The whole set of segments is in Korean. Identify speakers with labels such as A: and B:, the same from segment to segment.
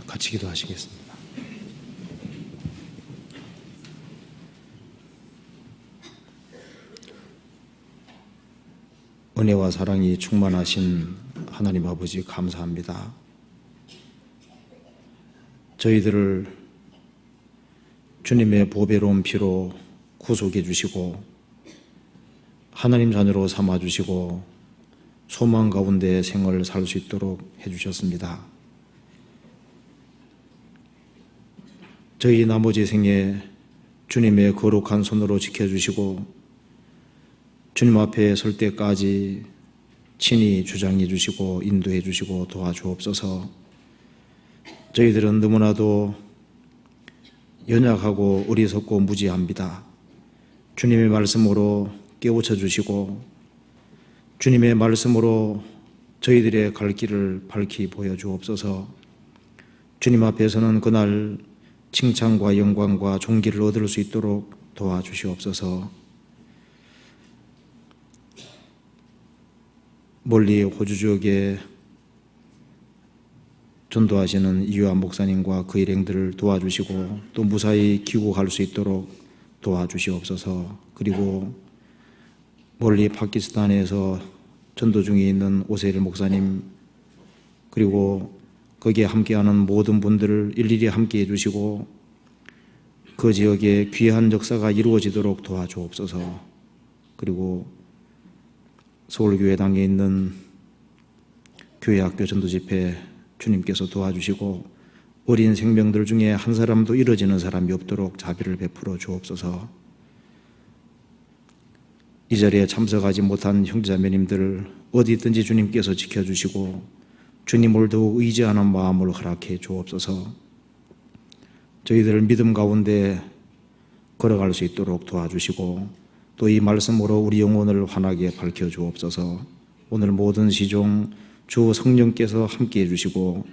A: 같이 기도하시겠습니다. 은혜와 사랑이 충만하신 하나님 아버지 감사합니다. 저희들을 주님의 보배로운 피로 구속해 주시고 하나님 자녀로 삼아 주시고 소망 가운데 생을 살 수 있도록 해 주셨습니다. 저희 나머지 생에 주님의 거룩한 손으로 지켜주시고 주님 앞에 설 때까지 친히 주장해 주시고 인도해 주시고 도와주옵소서. 저희들은 너무나도 연약하고 어리석고 무지합니다. 주님의 말씀으로 깨우쳐 주시고 주님의 말씀으로 저희들의 갈 길을 밝히 보여주옵소서. 주님 앞에서는 그날 칭찬과 영광과 존귀를 얻을 수 있도록 도와주시옵소서. 멀리 호주 지역에 전도하시는 이유한 목사님과 그 일행들을 도와주시고 또 무사히 귀국할 수 있도록 도와주시옵소서. 그리고 멀리 파키스탄에서 전도 중에 있는 오세일 목사님 그리고 거기에 함께하는 모든 분들을 일일이 함께해 주시고 그 지역에 귀한 역사가 이루어지도록 도와주옵소서. 그리고 서울교회당에 있는 교회학교 전도집회 주님께서 도와주시고 어린 생명들 중에 한 사람도 잃어지는 사람이 없도록 자비를 베풀어 주옵소서. 이 자리에 참석하지 못한 형제자매님들 어디든지 주님께서 지켜주시고 주님을 더욱 의지하는 마음을 허락해 주옵소서. 저희들을 믿음 가운데 걸어갈 수 있도록 도와주시고 또 이 말씀으로 우리 영혼을 환하게 밝혀 주옵소서. 오늘 모든 시종 주 성령께서 함께해 주시고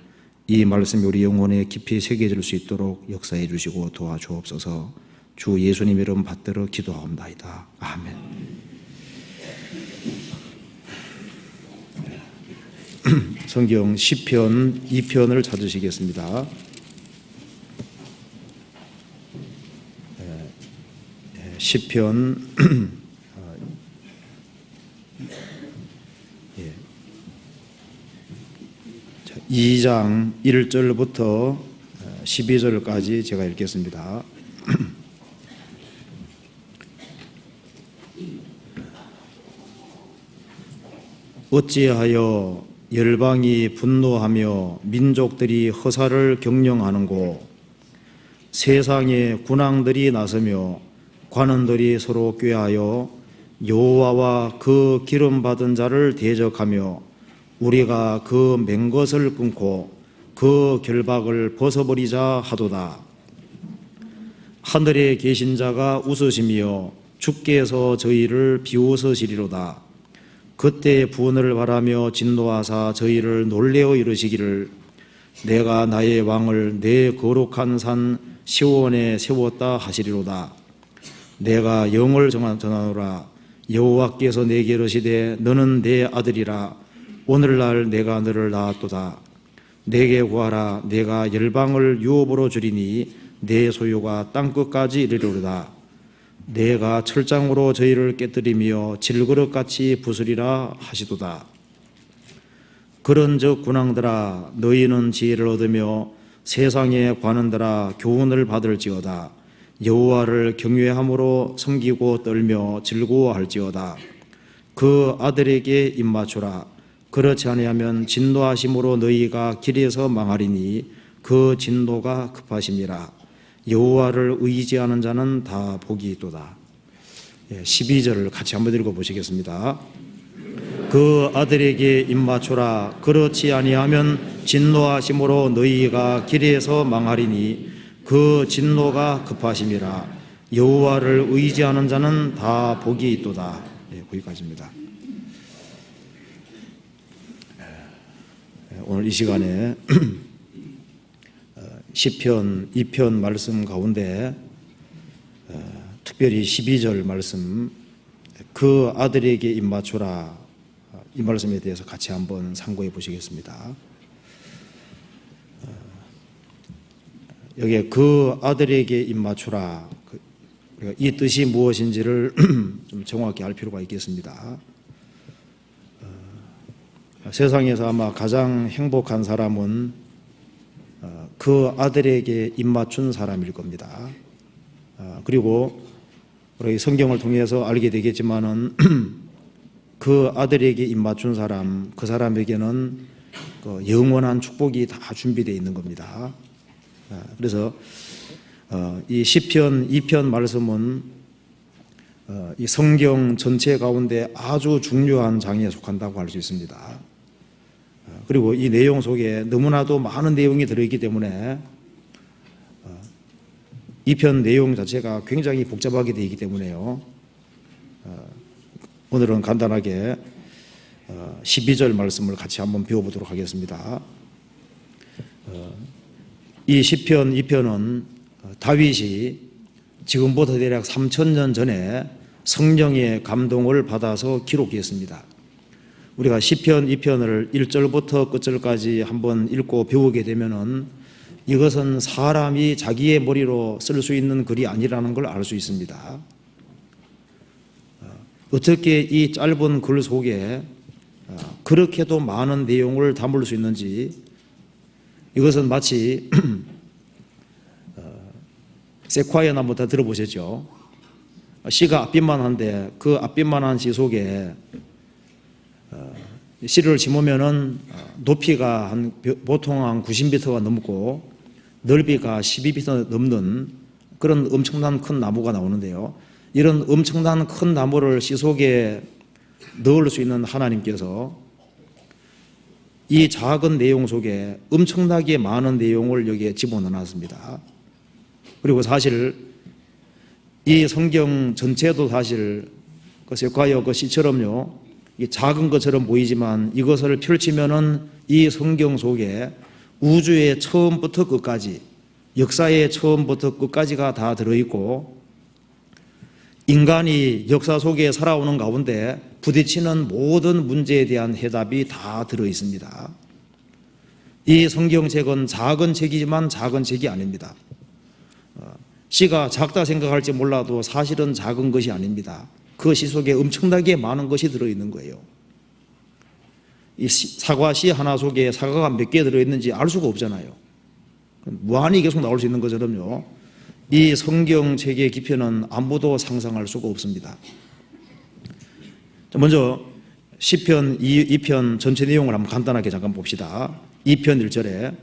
A: 이 말씀이 우리 영혼에 깊이 새겨질 수 있도록 역사해 주시고 도와주옵소서. 주 예수님 이름 받들어 기도하옵나이다. 아멘. 성경 시편 2편을 찾으시겠습니다. 시편 2장 1절부터 12절까지 제가 읽겠습니다. 어찌하여 열방이 분노하며 민족들이 허사를 경영하는고 세상에 군왕들이 나서며 관원들이 서로 꾀하여 여호와와 그 기름 받은 자를 대적하며 우리가 그 맨 것을 끊고 그 결박을 벗어버리자 하도다. 하늘에 계신 자가 웃으시며 주께서 저희를 비웃으시리로다. 그때 분을 바라며 진노하사 저희를 놀래어 이르시기를 내가 나의 왕을 내 거룩한 산 시온에 세웠다 하시리로다. 내가 영을 전하노라. 여호와께서 내게 이르시되 너는 내 아들이라. 오늘날 내가 너를 낳았도다. 내게 구하라. 내가 열방을 유업으로 주리니 내 소유가 땅끝까지 이르리로다. 내가 철장으로 저희를 깨뜨리며 질그릇같이 부수리라 하시도다. 그런즉 군왕들아 너희는 지혜를 얻으며 세상의 관원들아 교훈을 받을지어다. 여호와를 경외함으로 섬기고 떨며 즐거워할지어다. 그 아들에게 입맞추라. 그렇지 아니하면 진노하심으로 너희가 길에서 망하리니 그 진노가 급하심이라. 여호와를 의지하는 자는 다 복이 있도다. 12절을 같이 한번 읽어보시겠습니다. 그 아들에게 입맞추라. 그렇지 아니하면 진노하심으로 너희가 길에서 망하리니 그 진노가 급하심이라. 여호와를 의지하는 자는 다 복이 있도다. 거기까지입니다. 오늘 이 시간에 시편 2편 말씀 가운데 특별히 12절 말씀 그 아들에게 입맞추라 이 말씀에 대해서 같이 한번 상고해 보시겠습니다. 여기에 그 아들에게 입맞추라. 이 뜻이 무엇인지를 좀 정확히 알 필요가 있겠습니다. 세상에서 아마 가장 행복한 사람은 그 아들에게 입맞춘 사람일 겁니다. 그리고 우리 성경을 통해서 알게 되겠지만은 그 아들에게 입맞춘 사람, 그 사람에게는 그 영원한 축복이 다 준비되어 있는 겁니다. 그래서 이 시편 2편 말씀은 이 성경 전체 가운데 아주 중요한 장에 속한다고 할 수 있습니다. 그리고 이 내용 속에 너무나도 많은 내용이 들어있기 때문에 2편 내용 자체가 굉장히 복잡하게 되어 있기 때문에요. 오늘은 간단하게 12절 말씀을 같이 한번 배워보도록 하겠습니다. 이 시편 2편은 다윗이 지금부터 대략 3000년 전에 성령의 감동을 받아서 기록했습니다. 우리가 시편 2편을 1절부터 끝절까지 한번 읽고 배우게 되면은 이것은 사람이 자기의 머리로 쓸 수 있는 글이 아니라는 걸 알 수 있습니다. 어떻게 이 짧은 글 속에 그렇게도 많은 내용을 담을 수 있는지, 이것은 마치 세콰이어 나무 다 들어보셨죠? 씨가 앞빛만한데 그 앞빛만한 씨 속에 씨를 심으면은 높이가 보통 한 90m가 넘고 넓이가 12m 넘는 그런 엄청난 큰 나무가 나오는데요. 이런 엄청난 큰 나무를 씨 속에 넣을 수 있는 하나님께서 이 작은 내용 속에 엄청나게 많은 내용을 여기에 집어넣어놨습니다. 그리고 사실 이 성경 전체도 사실 그 세콰이어 그 씨처럼요, 작은 것처럼 보이지만 이것을 펼치면은 이 성경 속에 우주의 처음부터 끝까지, 역사의 처음부터 끝까지가 다 들어있고 인간이 역사 속에 살아오는 가운데 부딪히는 모든 문제에 대한 해답이 다 들어있습니다. 이 성경책은 작은 책이지만 작은 책이 아닙니다. 씨가 작다 생각할지 몰라도 사실은 작은 것이 아닙니다. 그 씨 속에 엄청나게 많은 것이 들어있는 거예요. 이 사과 씨 하나 속에 사과가 몇 개 들어있는지 알 수가 없잖아요. 무한히 계속 나올 수 있는 것처럼요, 이 성경책의 깊이는 아무도 상상할 수가 없습니다. 먼저 시편 2편 전체 내용을 한번 간단하게 잠깐 봅시다. 2편 1절에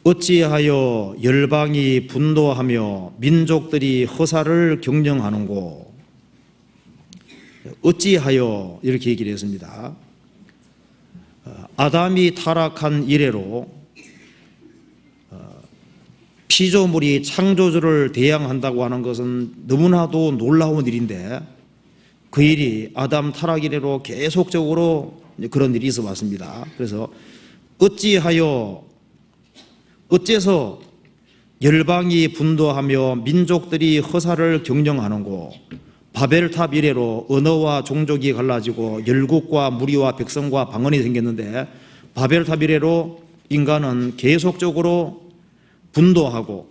A: 어찌하여 열방이 분노하며 민족들이 허사를 경영하는고. 어찌하여 이렇게 얘기를 했습니다. 아담이 타락한 이래로 피조물이 창조주를 대항한다고 하는 것은 너무나도 놀라운 일인데 그 일이 아담 타락 이래로 계속적으로 그런 일이 있어 왔습니다. 그래서 어째서 열방이 분노하며 민족들이 허사를 경영하는고. 바벨탑 이래로 언어와 종족이 갈라지고 열국과 무리와 백성과 방언이 생겼는데 바벨탑 이래로 인간은 계속적으로 분노하고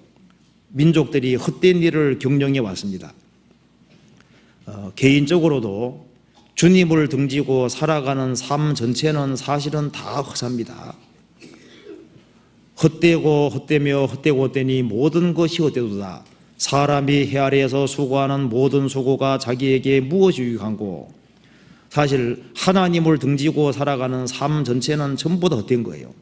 A: 민족들이 헛된 일을 경영해 왔습니다. 개인적으로도 주님을 등지고 살아가는 삶 전체는 사실은 다 허사입니다. 헛되고 헛되며 헛되고 헛되니 모든 것이 헛되도다. 사람이 해 아래에서 수고하는 모든 수고가 자기에게 무엇이 유익한고. 사실 하나님을 등지고 살아가는 삶 전체는 전부 다 헛된 거예요.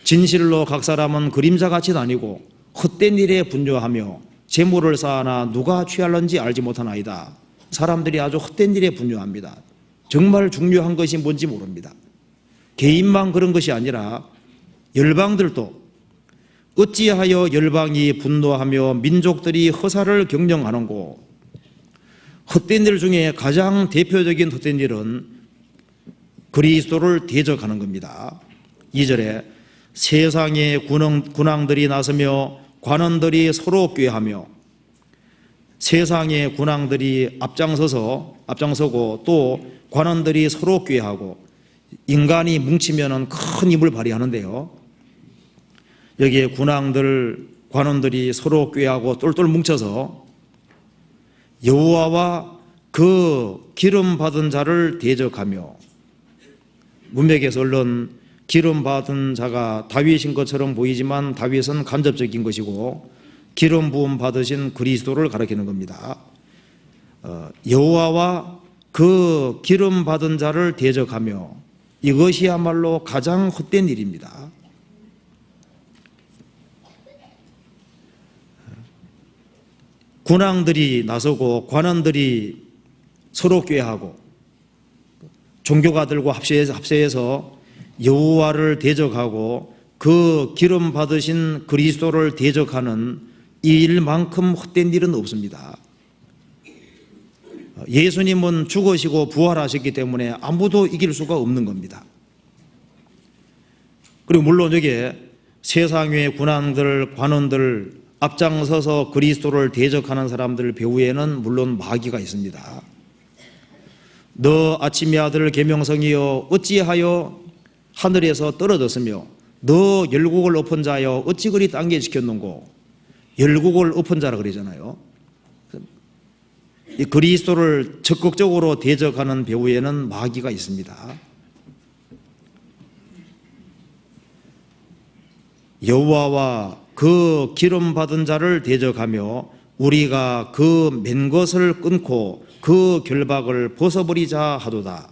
A: 진실로 각 사람은 그림자같이 다니고 헛된 일에 분주하며 재물을 쌓아나 누가 취할는지 알지 못하나이다. 사람들이 아주 헛된 일에 분주합니다. 정말 중요한 것이 뭔지 모릅니다. 개인만 그런 것이 아니라 열방들도 어찌하여 열방이 분노하며 민족들이 허사를 경영하는고. 헛된 일 중에 가장 대표적인 헛된 일은 그리스도를 대적하는 겁니다. 2절에 세상의 군왕들이 나서며 관원들이 서로 꾀하며. 세상의 군왕들이 앞장서고 또 관원들이 서로 꾀하고. 인간이 뭉치면 큰 힘을 발휘하는데요, 여기에 군왕들, 관원들이 서로 꾀하고 똘똘 뭉쳐서 여호와와 그 기름 받은 자를 대적하며, 문맥에서 얼른 기름 받은 자가 다윗인 것처럼 보이지만 다윗은 간접적인 것이고 기름 부음 받으신 그리스도를 가리키는 겁니다. 여호와와 그 기름 받은 자를 대적하며, 이것이야말로 가장 헛된 일입니다. 군왕들이 나서고 관원들이 서로 꾀하고 종교가들과 합세해서 여호와를 대적하고 그 기름 받으신 그리스도를 대적하는 이 일만큼 헛된 일은 없습니다. 예수님은 죽으시고 부활하셨기 때문에 아무도 이길 수가 없는 겁니다. 그리고 물론 여기에 세상의 군왕들, 관원들, 앞장서서 그리스도를 대적하는 사람들 배후에는 물론 마귀가 있습니다. 너 아침의 아들 계명성이여 어찌하여 하늘에서 떨어졌으며 너 열국을 엎은 자여 어찌 그리 땅에 지켰는고. 열국을 엎은 자라 그러잖아요. 이 그리스도를 적극적으로 대적하는 배후에는 마귀가 있습니다. 여호와와 그 기름 받은 자를 대적하며 우리가 그 맨 것을 끊고 그 결박을 벗어버리자 하도다.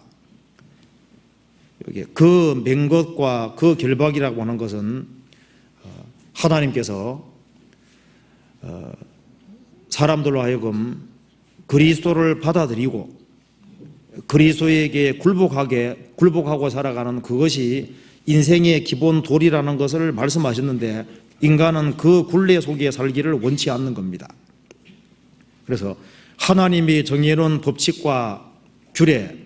A: 여기 그 맨 것과 그 결박이라고 하는 것은 하나님께서 사람들로 하여금 그리스도를 받아들이고 그리스도에게 굴복하고 살아가는 그것이 인생의 기본 도리라는 것을 말씀하셨는데, 인간은 그 굴레 속에 살기를 원치 않는 겁니다. 그래서 하나님이 정해놓은 법칙과 규례,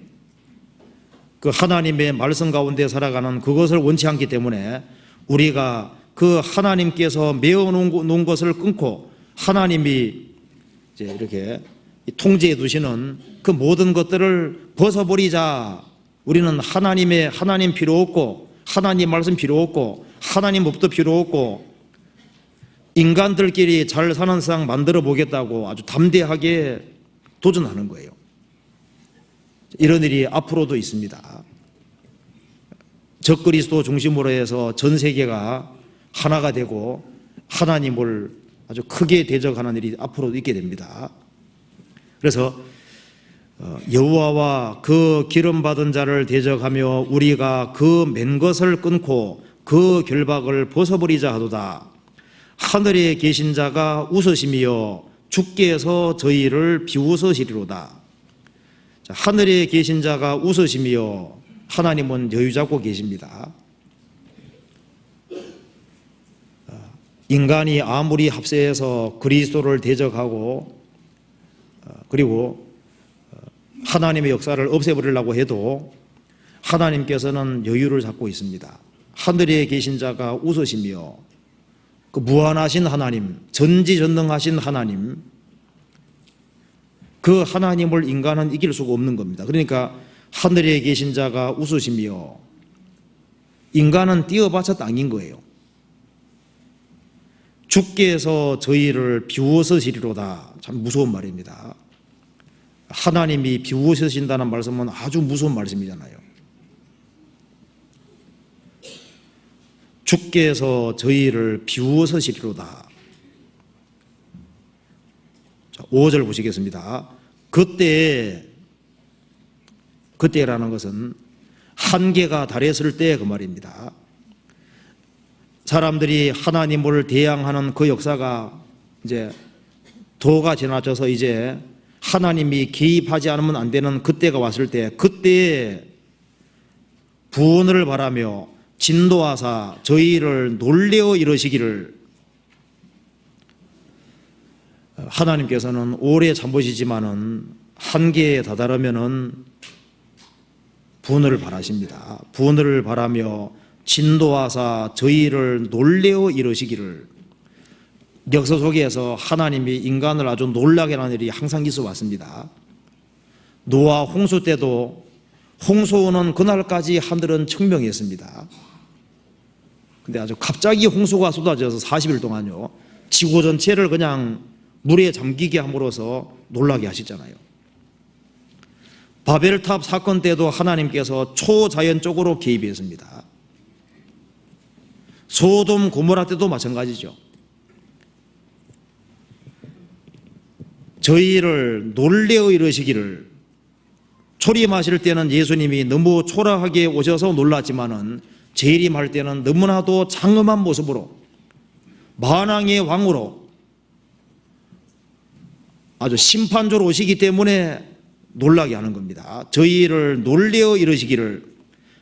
A: 그 하나님의 말씀 가운데 살아가는 그것을 원치 않기 때문에 우리가 그 하나님께서 메어놓은 것을 끊고 하나님이 이제 이렇게 통제해 두시는 그 모든 것들을 벗어버리자. 우리는 하나님 필요 없고 하나님 말씀 필요 없고 하나님 법도 필요 없고 인간들끼리 잘 사는 세상 만들어 보겠다고 아주 담대하게 도전하는 거예요. 이런 일이 앞으로도 있습니다. 적그리스도 중심으로 해서 전 세계가 하나가 되고 하나님을 아주 크게 대적하는 일이 앞으로도 있게 됩니다. 그래서 여호와와 그 기름 받은 자를 대적하며 우리가 그 맨 것을 끊고 그 결박을 벗어버리자 하도다. 하늘에 계신 자가 웃으시며 주께서 저희를 비웃으시리로다. 하늘에 계신 자가 웃으시며, 하나님은 여유 잡고 계십니다. 인간이 아무리 합세해서 그리스도를 대적하고 그리고 하나님의 역사를 없애버리려고 해도 하나님께서는 여유를 잡고 있습니다. 하늘에 계신 자가 웃으시며, 그 무한하신 하나님, 전지전능하신 하나님, 그 하나님을 인간은 이길 수가 없는 겁니다. 그러니까 하늘에 계신 자가 웃으시며, 인간은 뛰어봤자 땅인 거예요. 주께서 저희를 비웃으시리로다. 참 무서운 말입니다. 하나님이 비웃으신다는 말씀은 아주 무서운 말씀이잖아요. 주께서 저희를 비웃으시리로다. 5절 보시겠습니다. 그때라는 것은 한계가 달했을 때 그 말입니다. 사람들이 하나님을 대항하는 그 역사가 이제 도가 지나쳐서 이제 하나님이 개입하지 않으면 안 되는 그때가 왔을 때, 그때에 구원을 바라며 진노하사 저희를 놀래어 이러시기를, 하나님께서는 오래 참으시지만은 한계에 다다르면은 분을 바라십니다. 분을 바라며 진노하사 저희를 놀래어 이러시기를. 역사 속에서 하나님이 인간을 아주 놀라게 하는 일이 항상 있어 왔습니다. 노아 홍수 때도 홍수 오는 그날까지 하늘은 청명했습니다. 근데 아주 갑자기 홍수가 쏟아져서 40일 동안요 지구 전체를 그냥 물에 잠기게 함으로써 놀라게 하시잖아요. 바벨탑 사건 때도 하나님께서 초자연적으로 개입했습니다. 소돔 고모라 때도 마찬가지죠. 저희를 놀래어 이르시기를, 초림하실 때는 예수님이 너무 초라하게 오셔서 놀랐지만은 재림할 때는 너무나도 장엄한 모습으로 만왕의 왕으로 아주 심판조로 오시기 때문에 놀라게 하는 겁니다. 저희를 놀래어 이르시기를,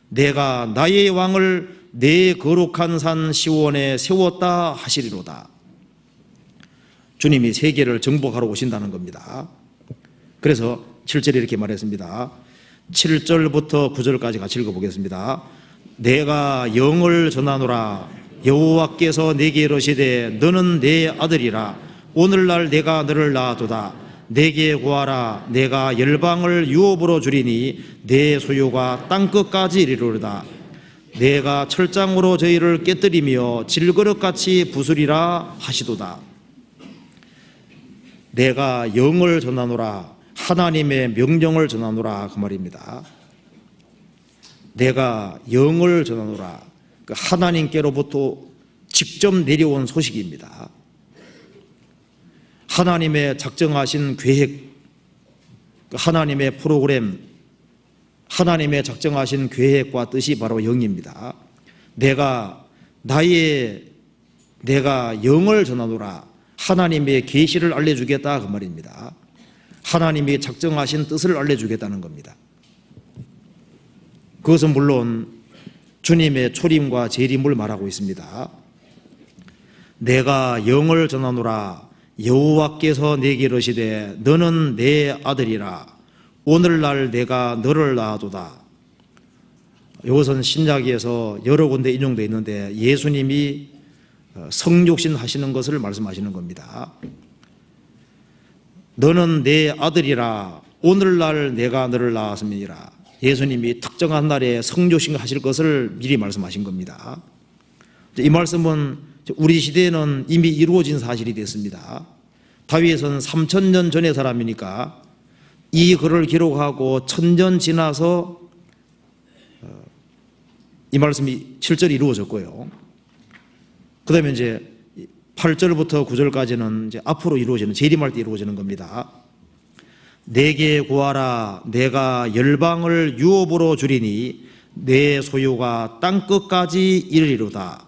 A: 내가 나의 왕을 내 거룩한 산 시온에 세웠다 하시리로다. 주님이 세계를 정복하러 오신다는 겁니다. 그래서 7절에 이렇게 말했습니다. 7절부터 9절까지 같이 읽어보겠습니다. 내가 영을 전하노라. 여호와께서 내게 이르시되 너는 내 아들이라. 오늘날 내가 너를 낳아두다. 내게 구하라. 내가 열방을 유업으로 주리니 내 소유가 땅끝까지 이르리로다. 내가 철장으로 저희를 깨뜨리며 질그릇같이 부수리라 하시도다. 내가 영을 전하노라. 하나님의 명령을 전하노라, 그 말입니다. 내가 영을 전하노라. 그 하나님께로부터 직접 내려온 소식입니다. 하나님의 작정하신 계획, 하나님의 프로그램, 하나님의 작정하신 계획과 뜻이 바로 영입니다. 내가 영을 전하노라. 하나님의 계시를 알려주겠다, 그 말입니다. 하나님이 작정하신 뜻을 알려주겠다는 겁니다. 그것은 물론 주님의 초림과 재림을 말하고 있습니다. 내가 영을 전하노라. 여호와께서 내게 이르시되 너는 내 아들이라. 오늘날 내가 너를 낳아두다. 이것은 신약에서 여러 군데 인용되어 있는데 예수님이 성육신 하시는 것을 말씀하시는 겁니다. 너는 내 아들이라. 오늘날 내가 너를 낳았음이니라. 예수님이 특정한 날에 성육신 하실 것을 미리 말씀하신 겁니다. 이 말씀은 우리 시대에는 이미 이루어진 사실이 됐습니다. 다윗은 3000년 전의 사람이니까 이 글을 기록하고 1000년 지나서 이 말씀이 실제로 이루어졌고요. 그 다음에 이제 8절부터 9절까지는 이제 앞으로 이루어지는, 재림할 때 이루어지는 겁니다. 내게 구하라. 내가 열방을 유업으로 주리니 내 소유가 땅끝까지 이르리로다.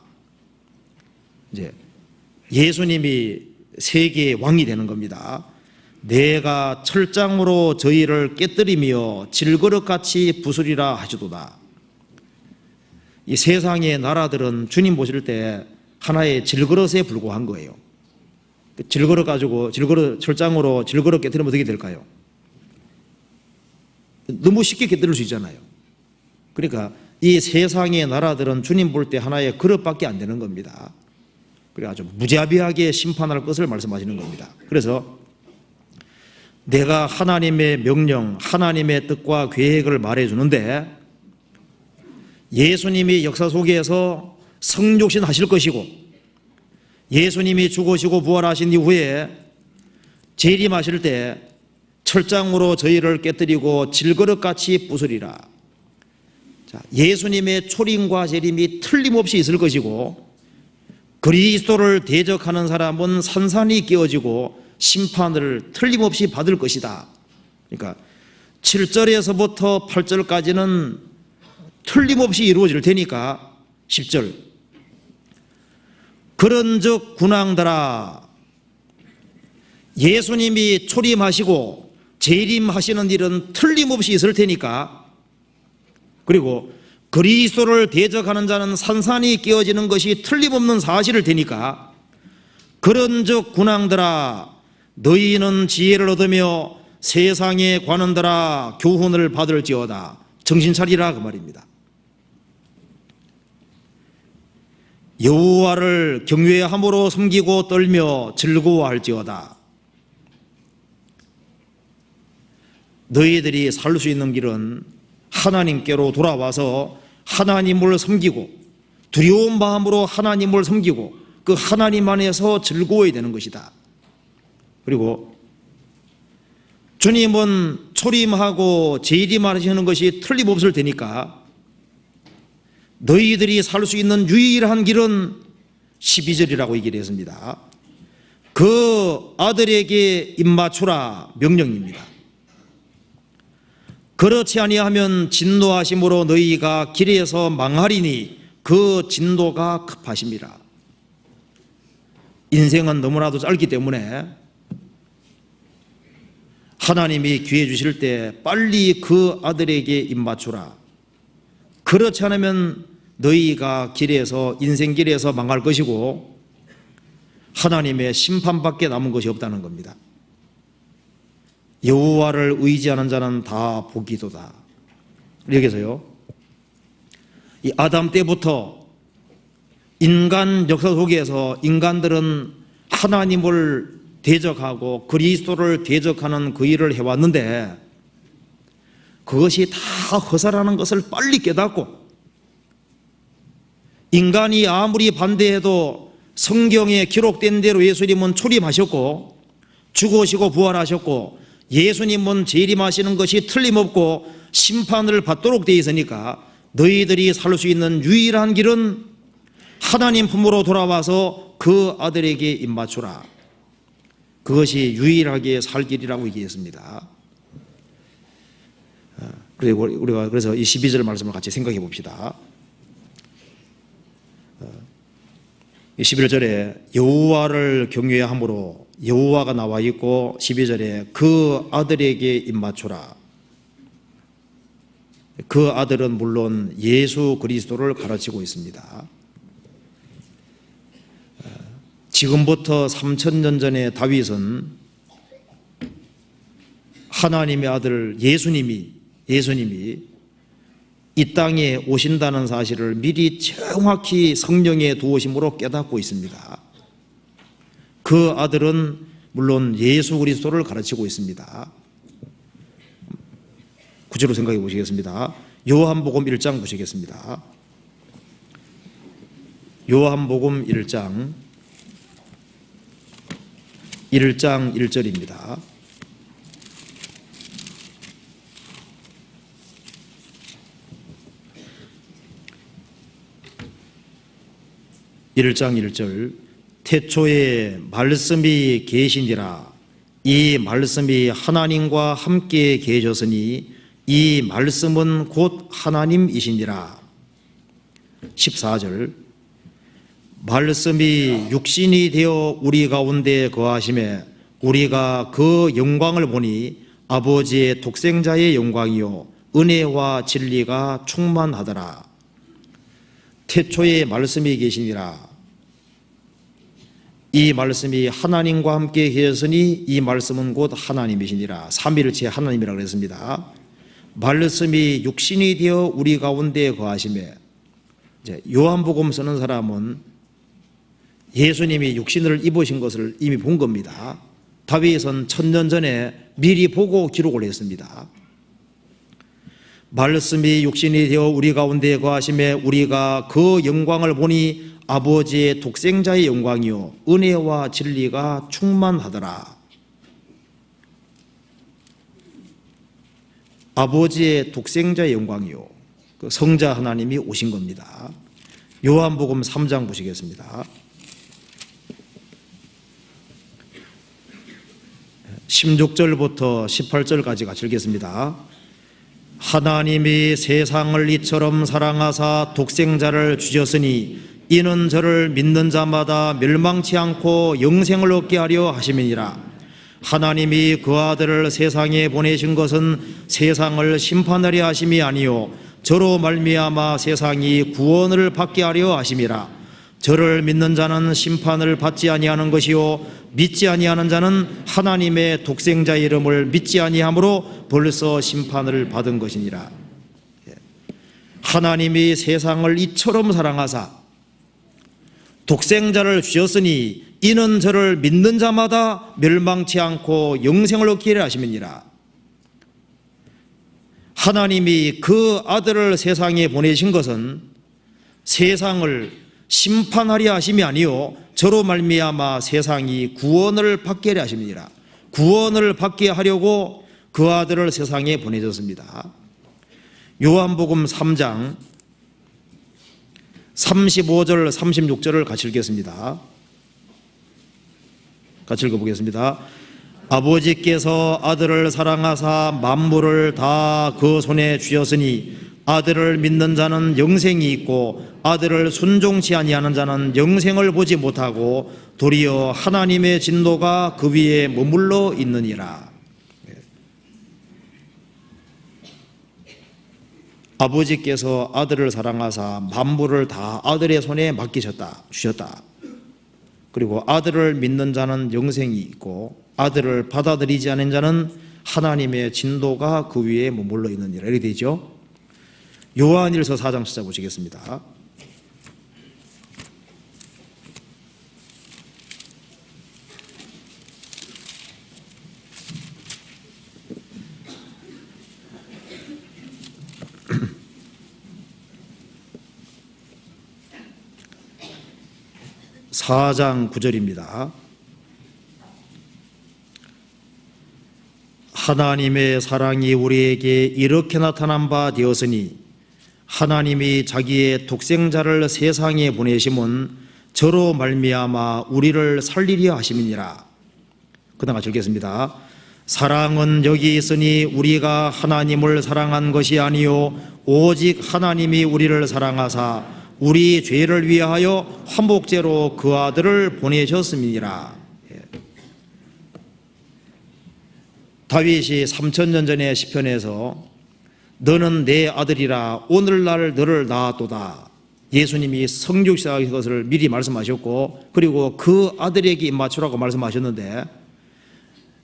A: 이제 예수님이 세계의 왕이 되는 겁니다. 내가 철장으로 저희를 깨뜨리며 질그릇같이 부수리라 하시도다. 이 세상의 나라들은 주님 보실 때 하나의 질그릇에 불과한 거예요. 질그릇 가지고 철장으로 질그릇 깨뜨리면 어떻게 될까요? 너무 쉽게 깨뜨릴 수 있잖아요. 그러니까 이 세상의 나라들은 주님 볼 때 하나의 그릇밖에 안 되는 겁니다. 그래가지고 무자비하게 심판할 것을 말씀하시는 겁니다. 그래서 내가 하나님의 명령, 하나님의 뜻과 계획을 말해주는데 예수님이 역사 속에서 성육신 하실 것이고 예수님이 죽으시고 부활하신 이후에 재림하실 때 철장으로 저희를 깨뜨리고 질그릇같이 부수리라. 자, 예수님의 초림과 재림이 틀림없이 있을 것이고 그리스도를 대적하는 사람은 산산이 깨어지고 심판을 틀림없이 받을 것이다. 그러니까 7절에서부터 8절까지는 틀림없이 이루어질 테니까 10절 그런즉 군왕들아, 예수님이 초림하시고 재림하시는 일은 틀림없이 있을 테니까, 그리고 그리스도를 대적하는 자는 산산이 깨어지는 것이 틀림없는 사실일 테니까 그런즉 군왕들아, 너희는 지혜를 얻으며 세상의 관원들아 교훈을 받을지어다. 정신 차리라, 그 말입니다. 여호와를 경외함으로 섬기고 떨며 즐거워할지어다. 너희들이 살 수 있는 길은 하나님께로 돌아와서 하나님을 섬기고 두려운 마음으로 하나님을 섬기고 그 하나님 안에서 즐거워야 되는 것이다. 그리고 주님은 초림하고 재림하시는 것이 틀림없을 테니까 너희들이 살 수 있는 유일한 길은 12절이라고 얘기를 했습니다. 그 아들에게 입맞추라 명령입니다. 그렇지 아니하면 진노하심으로 너희가 길에서 망하리니 그 진노가 급하심이라. 인생은 너무나도 짧기 때문에 하나님이 기회 주실 때 빨리 그 아들에게 입맞추라. 그렇지 않으면 너희가 길에서 인생길에서 망할 것이고 하나님의 심판밖에 남은 것이 없다는 겁니다. 여호와를 의지하는 자는 다 복이도다. 여기서요, 이 아담 때부터 인간 역사 속에서 인간들은 하나님을 대적하고 그리스도를 대적하는 그 일을 해왔는데 그것이 다 허사라는 것을 빨리 깨닫고 인간이 아무리 반대해도 성경에 기록된 대로 예수님은 초림하셨고 죽으시고 부활하셨고 예수님은 재림하시는 것이 틀림없고 심판을 받도록 되어 있으니까 너희들이 살 수 있는 유일한 길은 하나님 품으로 돌아와서 그 아들에게 입맞추라. 그것이 유일하게 살 길이라고 얘기했습니다. 그리고 우리가 그래서 이 12절 말씀을 같이 생각해 봅시다. 11절에 여호와를 경외해야 하므로 여호와가 나와 있고 12절에 그 아들에게 입맞추라. 그 아들은 물론 예수 그리스도를 가르치고 있습니다. 지금부터 3000년 전에 다윗은 하나님의 아들 예수님이 이 땅에 오신다는 사실을 미리 정확히 성령의 도우심으로 깨닫고 있습니다. 그 아들은 물론 예수 그리스도를 가르치고 있습니다. 구절로 생각해 보시겠습니다. 요한복음 1장 보시겠습니다. 요한복음 1장 1절입니다. (1장 1절) 태초에 말씀이 계시니라. 이 말씀이 하나님과 함께 계셨으니 이 말씀은 곧 하나님이시니라. (14절) 말씀이 육신이 되어 우리 가운데 거하심에 우리가 그 영광을 보니 아버지의 독생자의 영광이요 은혜와 진리가 충만하더라. 태초에 말씀이 계시니라. 이 말씀이 하나님과 함께 계셨으니 이 말씀은 곧 하나님이시니라. 삼위일체 하나님이라고 그랬습니다. 말씀이 육신이 되어 우리 가운데 거하심에, 이제 요한복음 쓰는 사람은 예수님이 육신을 입으신 것을 이미 본 겁니다. 다윗은 1000년 전에 미리 보고 기록을 했습니다. 말씀이 육신이 되어 우리 가운데 거하심에 우리가 그 영광을 보니 아버지의 독생자의 영광이요 은혜와 진리가 충만하더라. 아버지의 독생자의 영광이요, 그 성자 하나님이 오신 겁니다. 요한복음 3장 보시겠습니다. 16절부터 18절까지 같이 읽겠습니다. 하나님이 세상을 이처럼 사랑하사 독생자를 주셨으니 이는 저를 믿는 자마다 멸망치 않고 영생을 얻게 하려 하심이니라. 하나님이 그 아들을 세상에 보내신 것은 세상을 심판하려 하심이 아니요 저로 말미암아 세상이 구원을 받게 하려 하심이라. 저를 믿는 자는 심판을 받지 아니하는 것이요 믿지 아니하는 자는 하나님의 독생자의 이름을 믿지 아니하므로 벌써 심판을 받은 것이니라. 하나님이 세상을 이처럼 사랑하사 독생자를 주셨으니 이는 저를 믿는 자마다 멸망치 않고 영생을 얻게 하려 하심이니라. 하나님이 그 아들을 세상에 보내신 것은 세상을 심판하려 하심이 아니요 저로 말미암아 세상이 구원을 받게 하려 하심이니라. 구원을 받게 하려고 그 아들을 세상에 보내셨습니다. 요한복음 3장 35절 36절을 같이 읽겠습니다. 같이 읽어보겠습니다. 아버지께서 아들을 사랑하사 만물을 다 그 손에 주셨으니 아들을 믿는 자는 영생이 있고 아들을 순종치 아니하는 자는 영생을 보지 못하고 도리어 하나님의 진노가 그 위에 머물러 있느니라. 아버지께서 아들을 사랑하사 만물을 다 아들의 손에 주셨다. 그리고 아들을 믿는 자는 영생이 있고 아들을 받아들이지 않은 자는 하나님의 진노가 그 위에 머물러 있느니라. 이렇게 되죠. 요한일서 4장 시작 보시겠습니다. (4장 9절입니다) 하나님의 사랑이 우리에게 이렇게 나타난 바 되었으니 하나님이 자기의 독생자를 세상에 보내심은 저로 말미암아 우리를 살리려 하심이니라. 그다음 같이 읽겠습니다. 사랑은 여기 있으니 우리가 하나님을 사랑한 것이 아니요 오직 하나님이 우리를 사랑하사 우리 죄를 위하여 화목제로 그 아들을 보내셨음이니라. 다윗이 3000년 전에 시편에서 너는 내 아들이라 오늘날 너를 낳았도다. 예수님이 성육신하신 것을 미리 말씀하셨고 그리고 그 아들에게 입맞추라고 말씀하셨는데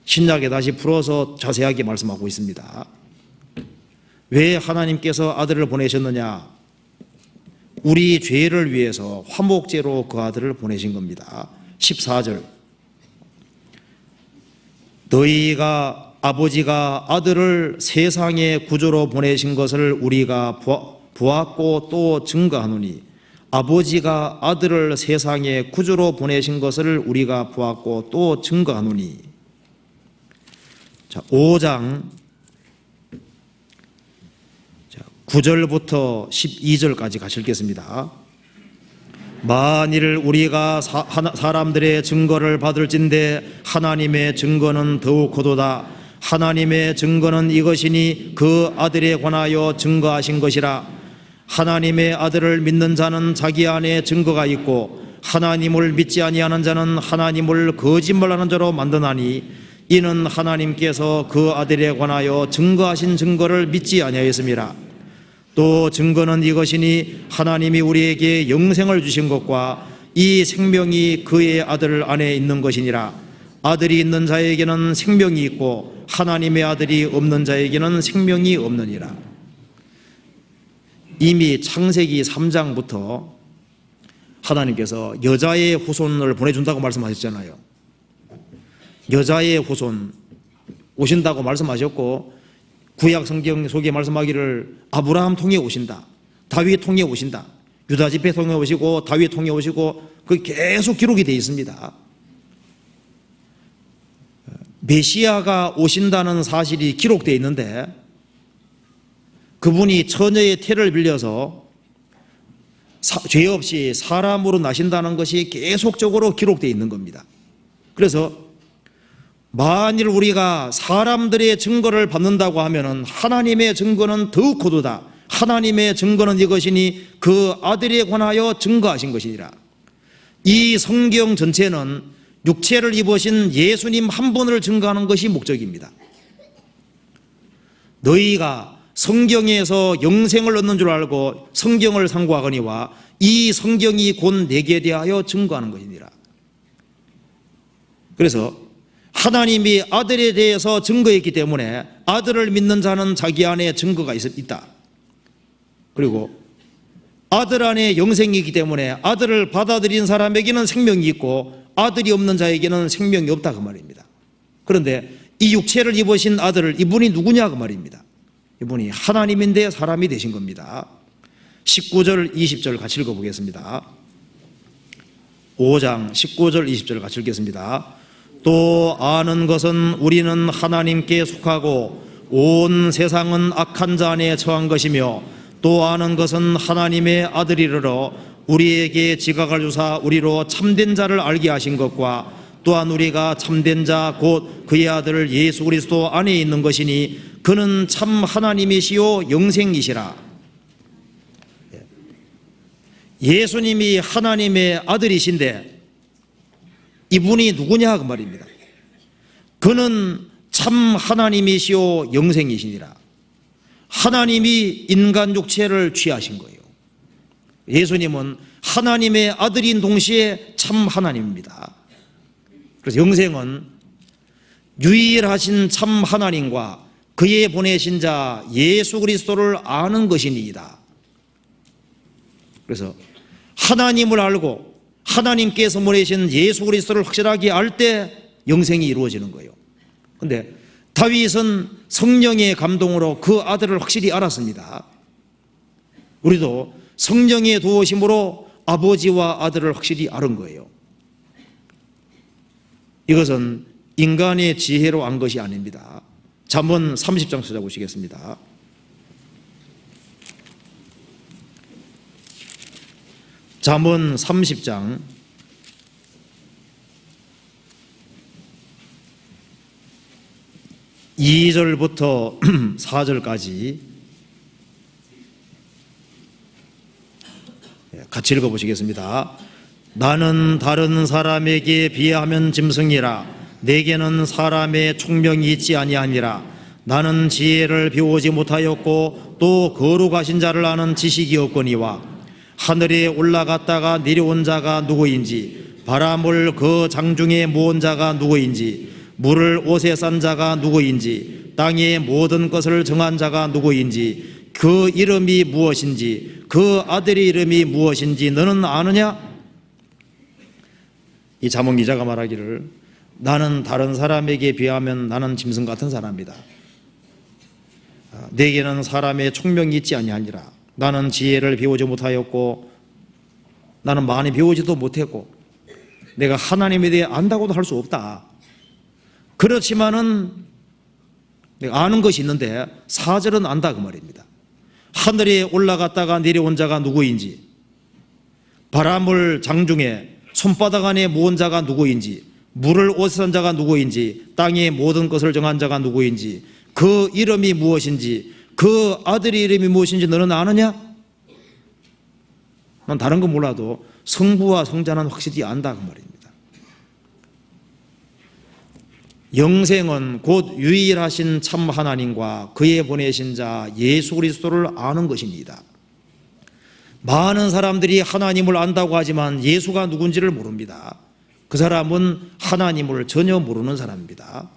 A: 신약에 다시 풀어서 자세하게 말씀하고 있습니다. 왜 하나님께서 아들을 보내셨느냐? 우리 죄를 위해서 화목제로 그 아들을 보내신 겁니다. 14절 너희가 아버지가 아들을 세상의 구조로 보내신 것을 우리가 보았고 또 증거하노니 아버지가 아들을 세상의 구조로 보내신 것을 우리가 보았고 또 증거하노니. 자, 5장 9절부터 12절까지 같이 읽겠습니다. 만일 우리가 사람들의 증거를 받을진대 하나님의 증거는 더욱 고도다. 하나님의 증거는 이것이니 그 아들에 관하여 증거하신 것이라. 하나님의 아들을 믿는 자는 자기 안에 증거가 있고 하나님을 믿지 아니하는 자는 하나님을 거짓말하는 자로 만드나니 이는 하나님께서 그 아들에 관하여 증거하신 증거를 믿지 아니하였음이라. 또 증거는 이것이니 하나님이 우리에게 영생을 주신 것과 이 생명이 그의 아들 안에 있는 것이니라. 아들이 있는 자에게는 생명이 있고 하나님의 아들이 없는 자에게는 생명이 없느니라. 이미 창세기 3장부터 하나님께서 여자의 후손을 보내준다고 말씀하셨잖아요. 여자의 후손 오신다고 말씀하셨고 구약 성경 속에 말씀하기를 아브라함 통해 오신다, 다윗 통해 오신다, 유다 지파 통해 오시고 다윗 통해 오시고 그 계속 기록이 되어 있습니다. 메시아가 오신다는 사실이 기록되어 있는데 그분이 처녀의 태를 빌려서 죄 없이 사람으로 나신다는 것이 계속적으로 기록되어 있는 겁니다. 그래서 만일 우리가 사람들의 증거를 받는다고 하면은 하나님의 증거는 더욱 고도다. 하나님의 증거는 이것이니 그 아들에 관하여 증거하신 것이니라. 이 성경 전체는 육체를 입으신 예수님 한 분을 증거하는 것이 목적입니다. 너희가 성경에서 영생을 얻는 줄 알고 성경을 상고하거니와 이 성경이 곧 내게 대하여 증거하는 것이니라. 그래서 하나님이 아들에 대해서 증거했기 때문에 아들을 믿는 자는 자기 안에 증거가 있다. 그리고 아들 안에 영생이 있기 때문에 아들을 받아들인 사람에게는 생명이 있고 아들이 없는 자에게는 생명이 없다 그 말입니다. 그런데 이 육체를 입으신 아들, 이분이 누구냐 그 말입니다. 이분이 하나님인데 사람이 되신 겁니다. 19절 20절 같이 읽어보겠습니다. 5장 19절 20절 같이 읽겠습니다. 또 아는 것은 우리는 하나님께 속하고 온 세상은 악한 자 안에 처한 것이며, 또 아는 것은 하나님의 아들이르러 우리에게 지각을 주사 우리로 참된 자를 알게 하신 것과, 또한 우리가 참된 자 곧 그의 아들 예수 그리스도 안에 있는 것이니 그는 참 하나님이시요 영생이시라. 예수님이 하나님의 아들이신데 이분이 누구냐 그 말입니다. 그는 참 하나님이시요 영생이시니라. 하나님이 인간 육체를 취하신 거예요. 예수님은 하나님의 아들인 동시에 참 하나님입니다. 그래서 영생은 유일하신 참 하나님과 그의 보내신 자 예수 그리스도를 아는 것이니이다. 그래서 하나님을 알고 하나님께서 보내신 예수 그리스도를 확실하게 알 때 영생이 이루어지는 거예요. 그런데 다윗은 성령의 감동으로 그 아들을 확실히 알았습니다. 우리도 성령의 도우심으로 아버지와 아들을 확실히 아는 거예요. 이것은 인간의 지혜로 안 것이 아닙니다. 잠언 30장 찾아보시겠습니다. 잠언 30장 2절부터 4절까지 같이 읽어보시겠습니다. 나는 다른 사람에게 비하면 짐승이라. 내게는 사람의 총명이 있지 아니하니라. 나는 지혜를 배우지 못하였고 또 거룩하신 자를 아는 지식이 없거니와, 하늘에 올라갔다가 내려온 자가 누구인지, 바람을 그 장중에 모은 자가 누구인지, 물을 옷에 싼 자가 누구인지, 땅의 모든 것을 정한 자가 누구인지, 그 이름이 무엇인지, 그 아들의 이름이 무엇인지 너는 아느냐? 이 잠언 기자가 말하기를, 나는 다른 사람에게 비하면 나는 짐승 같은 사람이다. 내게는 사람의 총명이 있지 아니하니라. 나는 지혜를 배우지 못하였고 나는 많이 배우지도 못했고 내가 하나님에 대해 안다고도 할 수 없다. 그렇지만은 내가 아는 것이 있는데 4절은 안다 그 말입니다. 하늘에 올라갔다가 내려온 자가 누구인지, 바람을 장중에 손바닥 안에 모은 자가 누구인지, 물을 옷에 산 자가 누구인지, 땅의 모든 것을 정한 자가 누구인지, 그 이름이 무엇인지, 그 아들의 이름이 무엇인지 너는 아느냐? 난 다른 건 몰라도 성부와 성자는 확실히 안다 그 말입니다. 영생은 곧 유일하신 참 하나님과 그의 보내신 자 예수 그리스도를 아는 것입니다. 많은 사람들이 하나님을 안다고 하지만 예수가 누군지를 모릅니다. 그 사람은 하나님을 전혀 모르는 사람입니다.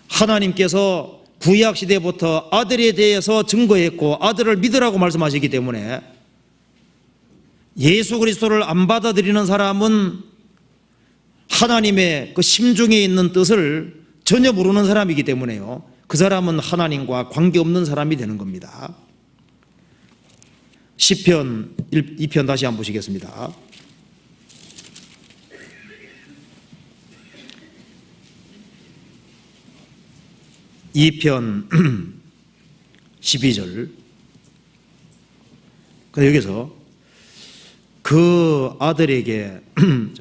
A: 하나님께서 구약시대부터 아들에 대해서 증거했고 아들을 믿으라고 말씀하시기 때문에 예수 그리스도를 안 받아들이는 사람은 하나님의 그 심중에 있는 뜻을 전혀 모르는 사람이기 때문에요, 그 사람은 하나님과 관계없는 사람이 되는 겁니다. 시편 2편 다시 한번 보시겠습니다. (2편) 12절. 여기서 그 아들에게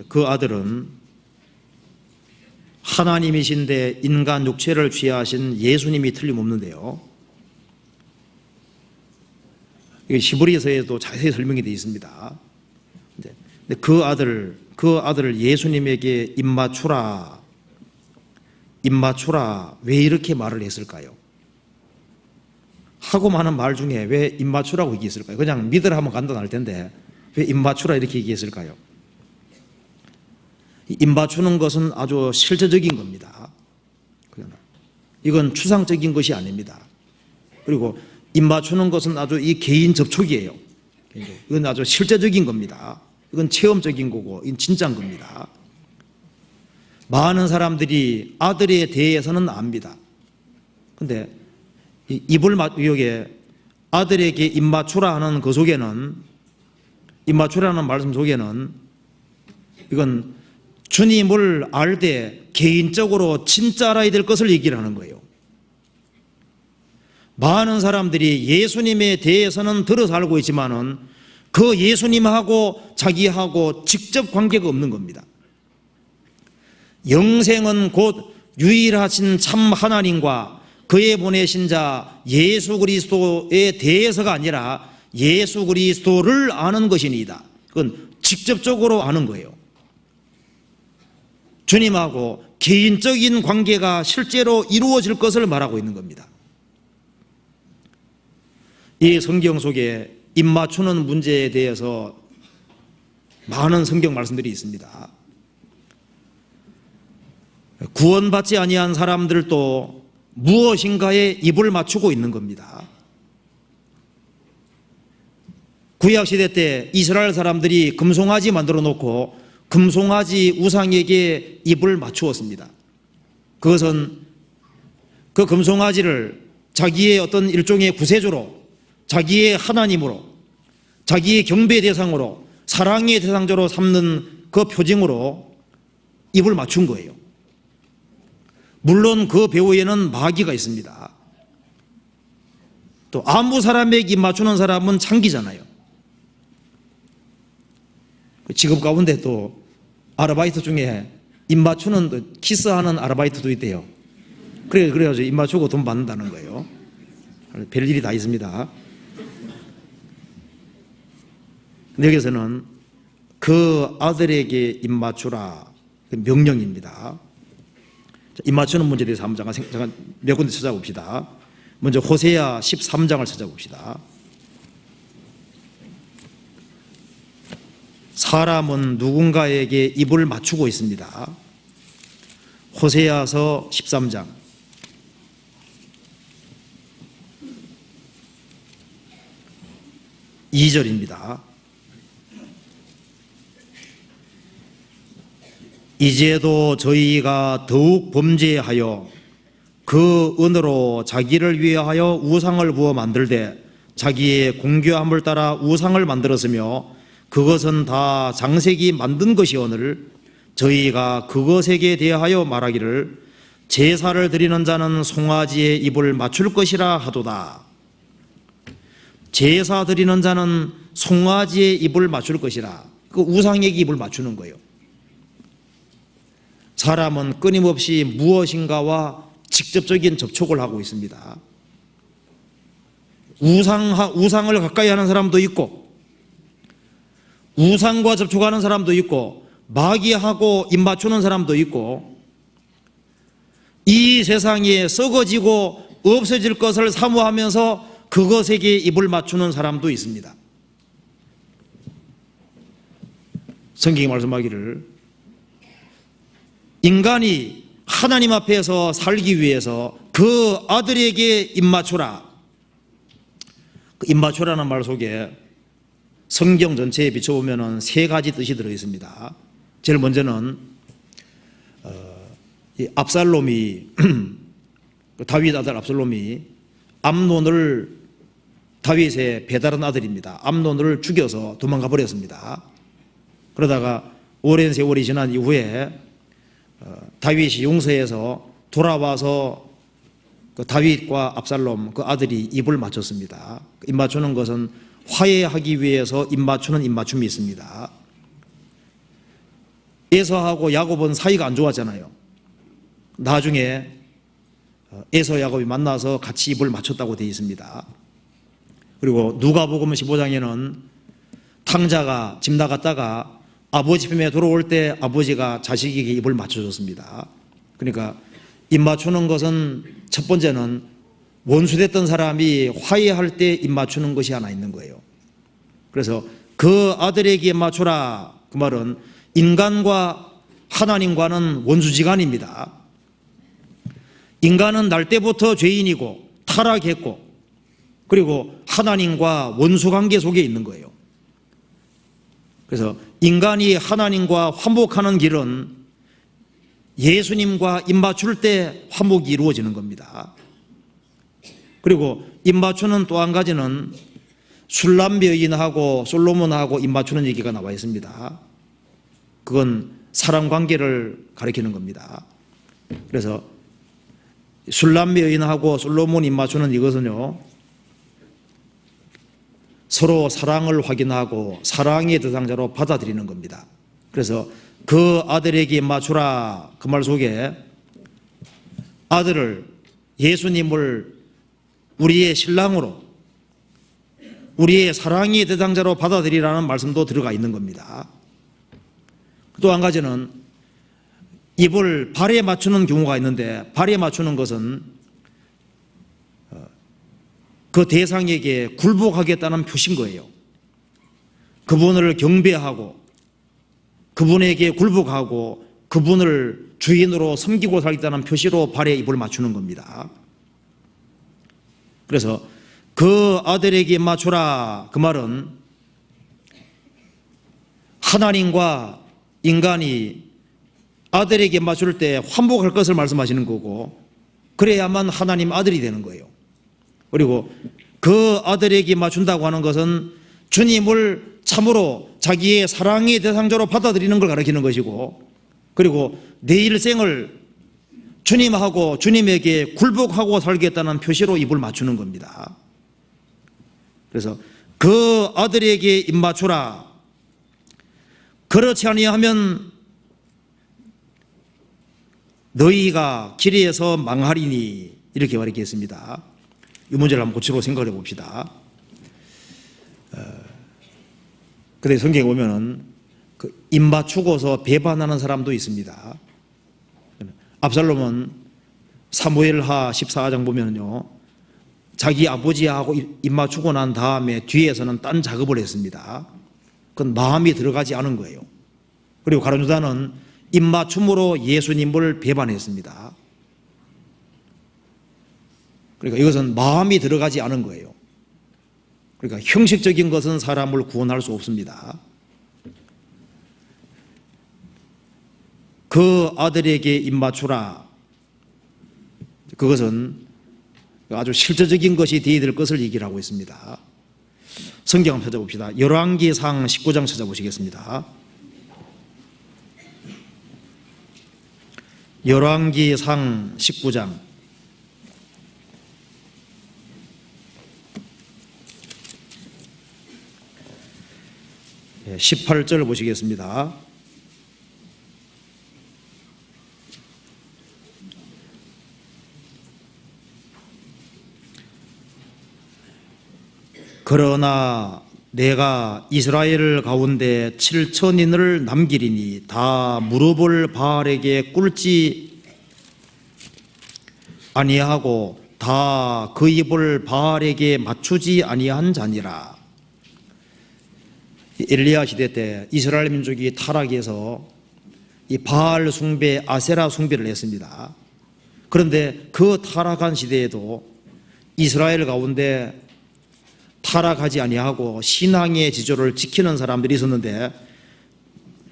A: 그 아들은 하나님이신데 인간 육체를 취하신 예수님이 틀림없는데요, 이게 히브리서에도 자세히 설명이 되어 있습니다. 근데 그 아들을 예수님에게 입맞추라 왜 이렇게 말을 했을까요? 하고 많은 말 중에 왜 입맞추라고 얘기했을까요? 그냥 믿으라 하면 간단할 텐데 왜 입맞추라 이렇게 얘기했을까요? 입맞추는 것은 아주 실제적인 겁니다. 이건 추상적인 것이 아닙니다. 그리고 입맞추는 것은 아주 이 개인 접촉이에요. 이건 아주 실제적인 겁니다. 이건 체험적인 거고 이건 진짜인 겁니다. 많은 사람들이 아들에 대해서는 압니다. 근데 입을 여기에 아들에게 입맞추라 하는 그 속에는, 입맞추라는 말씀 속에는 이건 주님을 알 때 개인적으로 진짜 알아야 될 것을 얘기를 하는 거예요. 많은 사람들이 예수님에 대해서는 들어서 알고 있지만은 그 예수님하고 자기하고 직접 관계가 없는 겁니다. 영생은 곧 유일하신 참 하나님과 그의 보내신 자 예수 그리스도에 대해서가 아니라 예수 그리스도를 아는 것이니이다. 그건 직접적으로 아는 거예요. 주님하고 개인적인 관계가 실제로 이루어질 것을 말하고 있는 겁니다. 이 성경 속에 입맞추는 문제에 대해서 많은 성경 말씀들이 있습니다. 구원받지 아니한 사람들도 무엇인가에 입을 맞추고 있는 겁니다. 구약시대 때 이스라엘 사람들이 금송아지 만들어 놓고 금송아지 우상에게 입을 맞추었습니다. 그것은 그 금송아지를 자기의 어떤 일종의 구세주로, 자기의 하나님으로, 자기의 경배 대상으로, 사랑의 대상자로 삼는 그 표징으로 입을 맞춘 거예요. 물론 그 배후에는 마귀가 있습니다. 또 아무 사람에게 입 맞추는 사람은 창기잖아요. 직업 가운데 또 아르바이트 중에 입 맞추는, 키스하는 아르바이트도 있대요. 그래가지고 입 맞추고 돈 받는다는 거예요. 별일이 다 있습니다. 근데 여기서는 그 아들에게 입 맞추라, 명령입니다. 입 맞추는 문제에 대해서 한번 잠깐 몇 군데 찾아봅시다. 먼저 호세아 13장을 찾아봅시다. 사람은 누군가에게 입을 맞추고 있습니다. 호세아서 13장 2절입니다. 이제도 저희가 더욱 범죄하여 그 은으로 자기를 위하여 우상을 부어 만들되 자기의 공교함을 따라 우상을 만들었으며 그것은 다 장색이 만든 것이오늘 저희가 그것에게 대하여 말하기를 제사를 드리는 자는 송아지의 입을 맞출 것이라 하도다. 제사 드리는 자는 송아지의 입을 맞출 것이라. 그 우상에게 입을 맞추는 거예요. 사람은 끊임없이 무엇인가와 직접적인 접촉을 하고 있습니다. 우상을 가까이 하는 사람도 있고, 우상과 접촉하는 사람도 있고, 마귀하고 입 맞추는 사람도 있고, 이 세상에 썩어지고 없어질 것을 사모하면서 그것에게 입을 맞추는 사람도 있습니다. 성경이 말씀하기를 인간이 하나님 앞에서 살기 위해서 그 아들에게 입 맞추라. 그 입 맞추라는 말 속에 성경 전체에 비춰보면 세 가지 뜻이 들어있습니다. 제일 먼저는 압살롬이 다윗 아들 압살롬이 암논을, 다윗의 배다른 아들입니다. 암논을 죽여서 도망가 버렸습니다. 그러다가 오랜 세월이 지난 이후에 다윗이 용서해서 돌아와서 그 다윗과 압살롬 그 아들이 입을 맞췄습니다. 입 맞추는 것은 화해하기 위해서 입 맞추는 입맞춤이 있습니다. 에서하고 야곱은 사이가 안 좋았잖아요. 나중에 에서 야곱이 만나서 같이 입을 맞췄다고 되어 있습니다. 그리고 누가복음 15장에는 탕자가 집 나갔다가 아버지 품에 돌아올 때 아버지가 자식에게 입을 맞춰줬습니다. 그러니까 입 맞추는 것은 첫 번째는 원수됐던 사람이 화해할 때 입 맞추는 것이 하나 있는 거예요. 그래서 그 아들에게 입 맞추라, 그 말은 인간과 하나님과는 원수지간입니다. 인간은 날 때부터 죄인이고 타락했고, 그리고 하나님과 원수관계 속에 있는 거예요. 그래서 인간이 하나님과 화목하는 길은 예수님과 입 맞출 때 화목이 이루어지는 겁니다. 그리고 입 맞추는 또 한 가지는 술람 여인하고 솔로몬하고 입 맞추는 얘기가 나와 있습니다. 그건 사람 관계를 가리키는 겁니다. 그래서 술람 여인하고 솔로몬 입 맞추는 이것은요, 서로 사랑을 확인하고 사랑의 대상자로 받아들이는 겁니다. 그래서 그 아들에게 입 맞추라, 그 말 속에 아들을, 예수님을 우리의 신랑으로, 우리의 사랑의 대상자로 받아들이라는 말씀도 들어가 있는 겁니다. 또 한 가지는 입을 발에 맞추는 경우가 있는데, 발에 맞추는 것은 그 대상에게 굴복하겠다는 표시인 거예요. 그분을 경배하고 그분에게 굴복하고 그분을 주인으로 섬기고 살겠다는 표시로 발에 입을 맞추는 겁니다. 그래서 그 아들에게 맞추라, 그 말은 하나님과 인간이 아들에게 맞출 때 환복할 것을 말씀하시는 거고, 그래야만 하나님 아들이 되는 거예요. 그리고 그 아들에게 맞춘다고 하는 것은 주님을 참으로 자기의 사랑의 대상자로 받아들이는 걸 가리키는 것이고, 그리고 내 일생을 주님하고 주님에게 굴복하고 살겠다는 표시로 입을 맞추는 겁니다. 그래서 그 아들에게 입 맞추라, 그렇지 아니하면 너희가 길에서 망하리니, 이렇게 가르쳤습니다. 이 문제를 한번 고치로 생각해 봅시다. 근데 성경에 보면은 입 맞추고서 배반하는 사람도 있습니다. 압살롬은 사무엘하 14장 보면요, 자기 아버지하고 입 맞추고 난 다음에 뒤에서는 딴 작업을 했습니다. 그건 마음이 들어가지 않은 거예요. 그리고 가룟 유다는 입 맞춤으로 예수님을 배반했습니다. 그러니까 이것은 마음이 들어가지 않은 거예요. 그러니까 형식적인 것은 사람을 구원할 수 없습니다. 그 아들에게 입 맞추라, 그것은 아주 실제적인 것이 되어야 될 것을 얘기를 하고 있습니다. 성경 한번 찾아봅시다. 열왕기상 19장 찾아보시겠습니다. 열왕기상 19장 18절 보시겠습니다. 그러나 내가 이스라엘 가운데 7천인을 남기리니 다 무릎을 바알에게 꿇지 아니하고 다 그 입을 바알에게 맞추지 아니한 자니라. 엘리야 시대 때 이스라엘 민족이 타락해서 이 바알 숭배, 아세라 숭배를 했습니다. 그런데 그 타락한 시대에도 이스라엘 가운데 타락하지 아니하고 신앙의 지조를 지키는 사람들이 있었는데,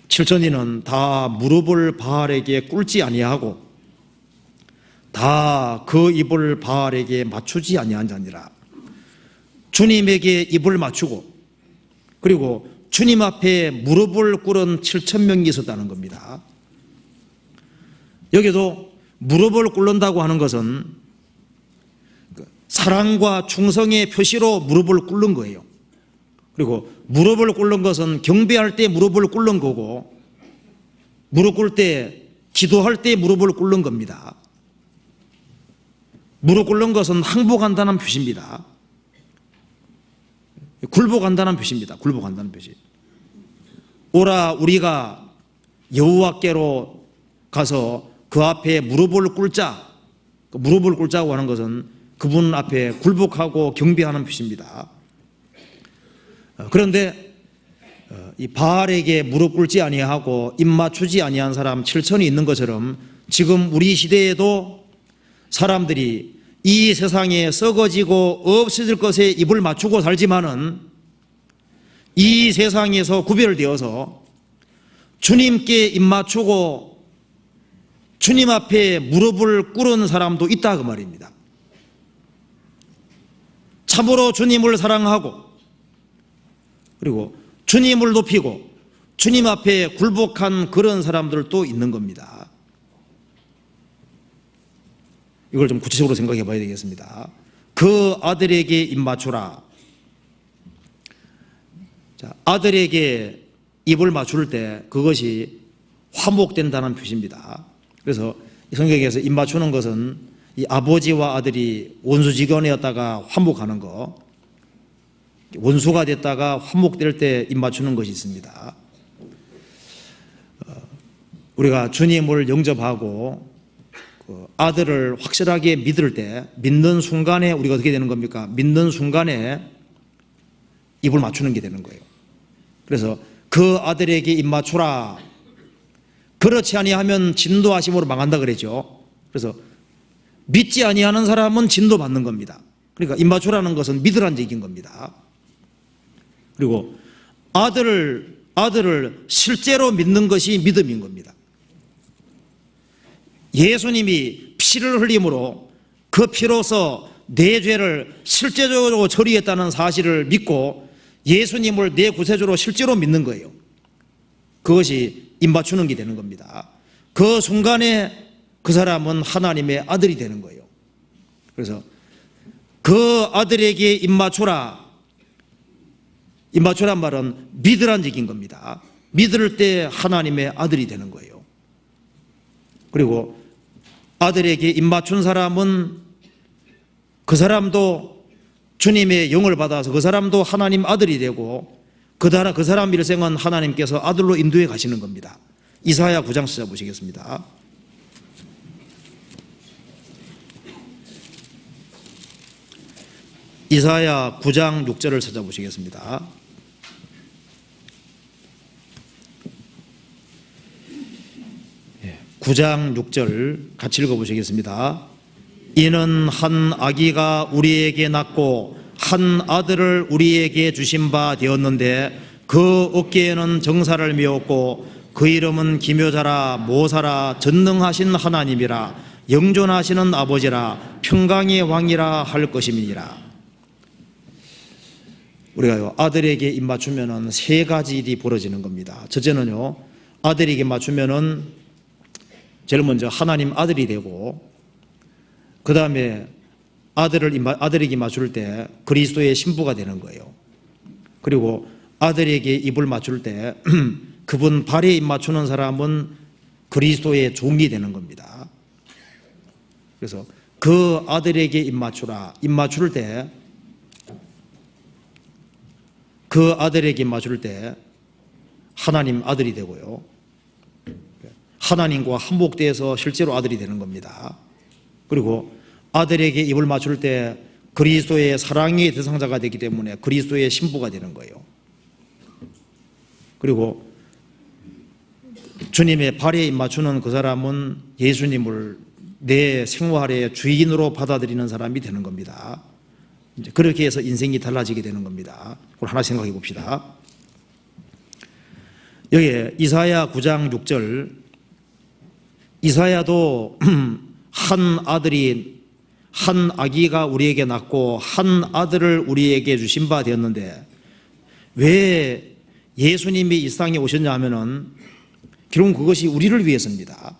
A: 7천인은 다 무릎을 바알에게 꿇지 아니하고 다 그 입을 바알에게 맞추지 아니한 자니라. 주님에게 입을 맞추고 그리고 주님 앞에 무릎을 꿇은 7,000명이 있었다는 겁니다. 여기도 무릎을 꿇는다고 하는 것은 사랑과 충성의 표시로 무릎을 꿇는 거예요. 그리고 무릎을 꿇는 것은 경배할 때 무릎을 꿇는 거고, 무릎 꿇을 때, 기도할 때 무릎을 꿇는 겁니다. 무릎 꿇는 것은 항복한다는 표시입니다. 굴복한다는 표시입니다. 굴복한다는 표시. 오라 우리가 여호와께로 가서 그 앞에 무릎을 꿇자. 무릎을 꿇자고 하는 것은 그분 앞에 굴복하고 경배하는 표시입니다. 그런데 이 바알에게 무릎 꿇지 아니하고 입 맞추지 아니한 사람 7천이 있는 것처럼, 지금 우리 시대에도 사람들이 이 세상에 썩어지고 없어질 것에 입을 맞추고 살지만은 이 세상에서 구별되어서 주님께 입 맞추고 주님 앞에 무릎을 꿇은 사람도 있다, 그 말입니다. 참으로 주님을 사랑하고 그리고 주님을 높이고 주님 앞에 굴복한 그런 사람들도 있는 겁니다. 이걸 좀 구체적으로 생각해 봐야 되겠습니다. 그 아들에게 입맞추라. 자, 아들에게 입을 맞출 때 그것이 화목된다는 표시입니다. 그래서 성경에서 입맞추는 것은 이 아버지와 아들이 원수지간이었다가 화목하는 거, 원수가 됐다가 화목될 때 입맞추는 것이 있습니다. 우리가 주님을 영접하고 아들을 확실하게 믿을 때, 믿는 순간에 우리가 어떻게 되는 겁니까? 믿는 순간에 입을 맞추는 게 되는 거예요. 그래서 그 아들에게 입 맞추라. 그렇지 아니하면 진도하심으로 망한다 그랬죠. 그래서 믿지 아니하는 사람은 진도받는 겁니다. 그러니까 입 맞추라는 것은 믿으라는 얘기인 겁니다. 그리고 아들을 실제로 믿는 것이 믿음인 겁니다. 예수님이 피를 흘림으로 그 피로서 내 죄를 실제적으로 처리했다는 사실을 믿고 예수님을 내 구세주로 실제로 믿는 거예요. 그것이 입 맞추는 게 되는 겁니다. 그 순간에 그 사람은 하나님의 아들이 되는 거예요. 그래서 그 아들에게 입 맞추라. 입 맞추란 말은 믿으란 얘기인 겁니다. 믿을 때 하나님의 아들이 되는 거예요. 그리고 아들에게 입 맞춘 사람은 그 사람도 주님의 영을 받아서 그 사람도 하나님 아들이 되고 그 사람 일생은 하나님께서 아들로 인도해 가시는 겁니다. 이사야 9장 찾아보시겠습니다. 이사야 9장 6절을 찾아보시겠습니다. 예, 9장 6절 같이 읽어보시겠습니다. 이는 한 아기가 우리에게 낳고 한 아들을 우리에게 주신 바 되었는데 그 어깨에는 정사를 메었고 그 이름은 기묘자라 모사라 전능하신 하나님이라 영존하시는 아버지라 평강의 왕이라 할 것임이니라. 우리가요, 아들에게 입 맞추면은 세 가지 일이 벌어지는 겁니다. 첫째는요, 아들에게 맞추면은 제일 먼저 하나님 아들이 되고, 그 다음에 아들에게 맞출 때 그리스도의 신부가 되는 거예요. 그리고 아들에게 입을 맞출 때 그분 발에 입 맞추는 사람은 그리스도의 종이 되는 겁니다. 그래서 그 아들에게 입 맞추라. 입 맞출 때 그 아들에게 맞출 때 하나님 아들이 되고요. 하나님과 한복돼서 실제로 아들이 되는 겁니다. 그리고 아들에게 입을 맞출 때 그리스도의 사랑의 대상자가 되기 때문에 그리스도의 신부가 되는 거예요. 그리고 주님의 발에 입 맞추는 그 사람은 예수님을 내 생활의 주인으로 받아들이는 사람이 되는 겁니다. 이제 그렇게 해서 인생이 달라지게 되는 겁니다. 그걸 하나 생각해 봅시다. 여기에 이사야 9장 6절, 이사야도 한 아기가 우리에게 낳고 한 아들을 우리에게 주신 바 되었는데 왜 예수님이 이 세상에 오셨냐 하면은 결국 그것이 우리를 위해서입니다.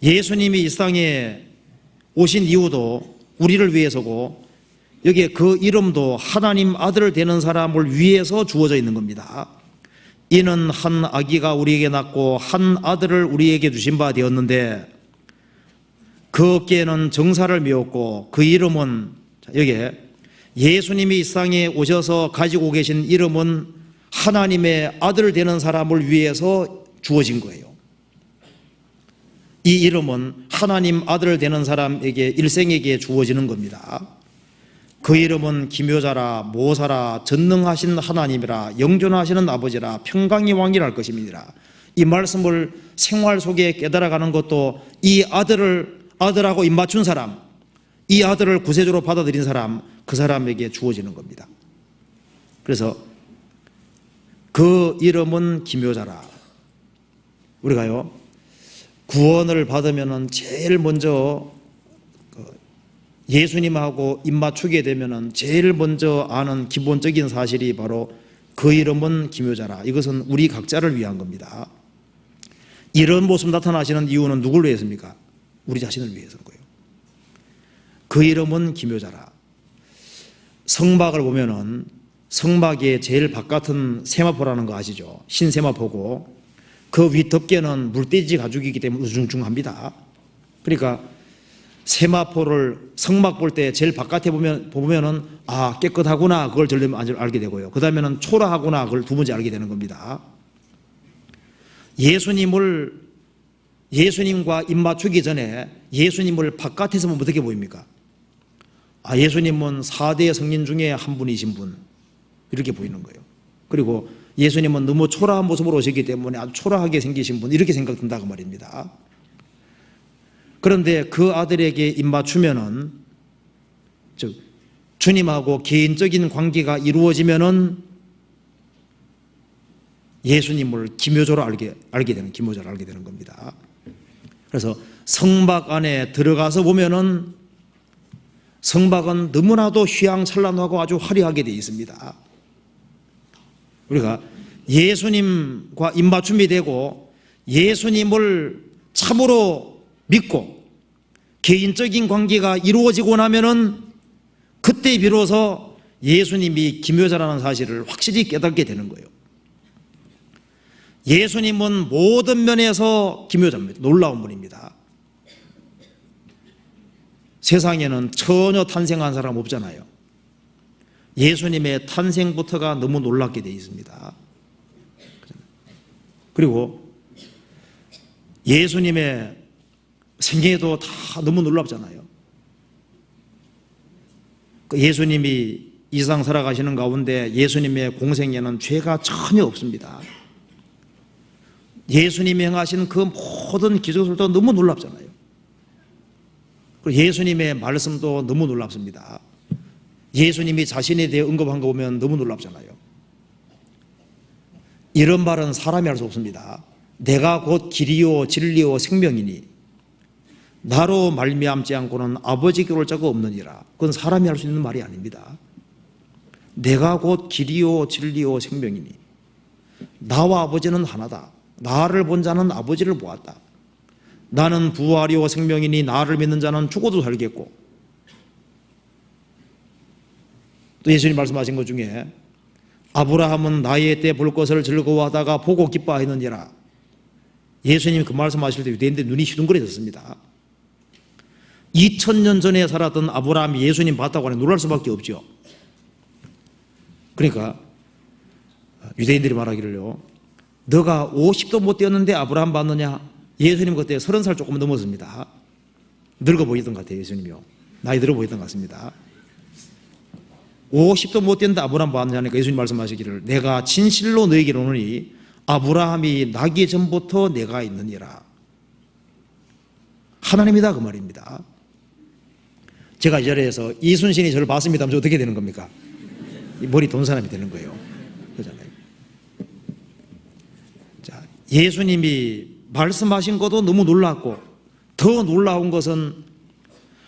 A: 예수님이 이 세상에 오신 이유도 우리를 위해서고 여기에 그 이름도 하나님 아들 되는 사람을 위해서 주어져 있는 겁니다. 이는 한 아기가 우리에게 낳고 한 아들을 우리에게 주신 바 되었는데 그 어깨에는 정사를 메었고 그 이름은, 여기에 예수님이 이 세상에 오셔서 가지고 계신 이름은 하나님의 아들 되는 사람을 위해서 주어진 거예요. 이 이름은 하나님 아들 되는 사람에게 일생에게 주어지는 겁니다. 그 이름은 기묘자라 모사라 전능하신 하나님이라 영존하시는 아버지라 평강의 왕이라 할 것입니다. 이 말씀을 생활 속에 깨달아가는 것도 이 아들하고 입 맞춘 사람, 이 아들을 구세주로 받아들인 사람, 그 사람에게 주어지는 겁니다. 그래서 그 이름은 기묘자라. 우리가요, 구원을 받으면은 제일 먼저 예수님하고 입맞추게 되면은 제일 먼저 아는 기본적인 사실이 바로 그 이름은 기묘자라. 이것은 우리 각자를 위한 겁니다. 이런 모습 나타나시는 이유는 누구를 위해서입니까? 우리 자신을 위해서인 거예요. 그 이름은 기묘자라. 성막을 보면은 성막의 제일 바깥은 세마포라는 거 아시죠? 신세마포고 그 위 덮개는 물돼지 가죽이기 때문에 우중충합니다. 그러니까 세마포를 성막 볼 때 제일 바깥에 보면은 아 깨끗하구나 그걸 절대 알게 되고요. 그 다음에는 초라하구나 그걸 두 번째 알게 되는 겁니다. 예수님과 입맞추기 전에 예수님을 바깥에서 보면 어떻게 보입니까? 아 예수님은 4대 성인 중에 한 분이신 분 이렇게 보이는 거예요. 그리고 예수님은 너무 초라한 모습으로 오셨기 때문에 아주 초라하게 생기신 분 이렇게 생각된다고 말입니다. 그런데 그 아들에게 입맞추면은 즉 주님하고 개인적인 관계가 이루어지면은 예수님을 기묘자로 알게 되는 기묘자로 알게 되는 겁니다. 그래서 성막 안에 들어가서 보면은 성막은 너무나도 휘황찬란하고 아주 화려하게 되어 있습니다. 우리가 예수님과 입맞춤이 되고 예수님을 참으로 믿고 개인적인 관계가 이루어지고 나면은 그때 비로소 예수님이 기묘자라는 사실을 확실히 깨닫게 되는 거예요. 예수님은 모든 면에서 기묘자입니다. 놀라운 분입니다. 세상에는 전혀 탄생한 사람 없잖아요. 예수님의 탄생부터가 너무 놀랍게 되어 있습니다. 그리고 예수님의 생애도 다 너무 놀랍잖아요. 예수님이 이 세상 살아가시는 가운데 예수님의 공생에는 죄가 전혀 없습니다. 예수님이 행하신 그 모든 기적들도 너무 놀랍잖아요. 그리고 예수님의 말씀도 너무 놀랍습니다. 예수님이 자신에 대해 언급한 거 보면 너무 놀랍잖아요. 이런 말은 사람이 할 수 없습니다. 내가 곧 길이요 진리요 생명이니 나로 말미암지 않고는 아버지께 올 자가 없느니라. 그건 사람이 할 수 있는 말이 아닙니다. 내가 곧 길이요 진리요 생명이니 나와 아버지는 하나다. 나를 본 자는 아버지를 보았다. 나는 부활이요 생명이니 나를 믿는 자는 죽어도 살겠고, 또 예수님 말씀하신 것 중에 아브라함은 나의 때 볼 것을 즐거워하다가 보고 기뻐하였느니라. 예수님이 그 말씀하실 때 유대인들 눈이 휘둥그레졌습니다. 2000년 전에 살았던 아브라함이 예수님 봤다고 하니 놀랄 수밖에 없죠. 그러니까 유대인들이 말하기를요, 너가 50도 못 되었는데 아브라함 봤느냐? 예수님 그때 30살 조금 넘었습니다. 늙어 보이던 것 같아요. 예수님이요, 나이 들어 보이던 것 같습니다. 50도 못 되었는데 아브라함 봤느냐니까 예수님 말씀하시기를 내가 진실로 너에게 이르노니 아브라함이 나기 전부터 내가 있느니라. 하나님이다 그 말입니다. 제가 이 자리에서 이순신이 저를 봤습니다 하면 어떻게 되는 겁니까? 머리 돈 사람이 되는 거예요. 그렇잖아요. 자, 예수님이 말씀하신 것도 너무 놀랐고, 더 놀라운 것은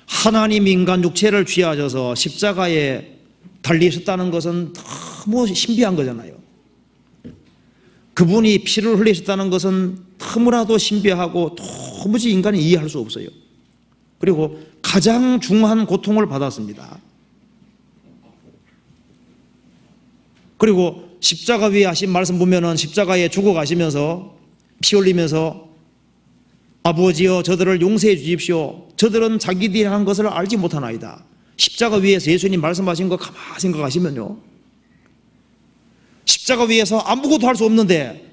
A: 하나님 인간 육체를 취하셔서 십자가에 달리셨다는 것은 너무 신비한 거잖아요. 그분이 피를 흘리셨다는 것은 너무나도 신비하고 도무지 인간이 이해할 수 없어요. 그리고 가장 중한 고통을 받았습니다. 그리고 십자가 위에 하신 말씀 보면은 십자가에 죽어 가시면서 피 흘리면서 아버지여 저들을 용서해 주십시오. 저들은 자기들이 한 것을 알지 못하나이다. 십자가 위에서 예수님 말씀하신 거 가만히 생각하시면요, 십자가 위에서 아무것도 할 수 없는데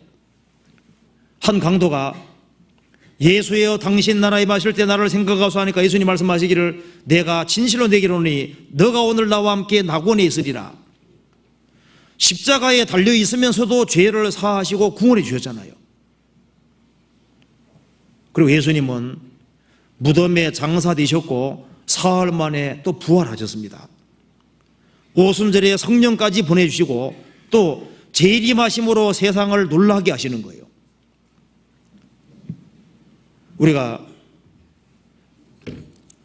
A: 한 강도가 예수여 당신 나라에 마실 때 나를 생각하소서 하니까 예수님 말씀하시기를 내가 진실로 내게 이르노니 너가 오늘 나와 함께 낙원에 있으리라. 십자가에 달려 있으면서도 죄를 사하시고 구원해 주셨잖아요. 그리고 예수님은 무덤에 장사되셨고 사흘 만에 또 부활하셨습니다. 오순절에 성령까지 보내주시고 또 재림하심으로 세상을 놀라게 하시는 거예요. 우리가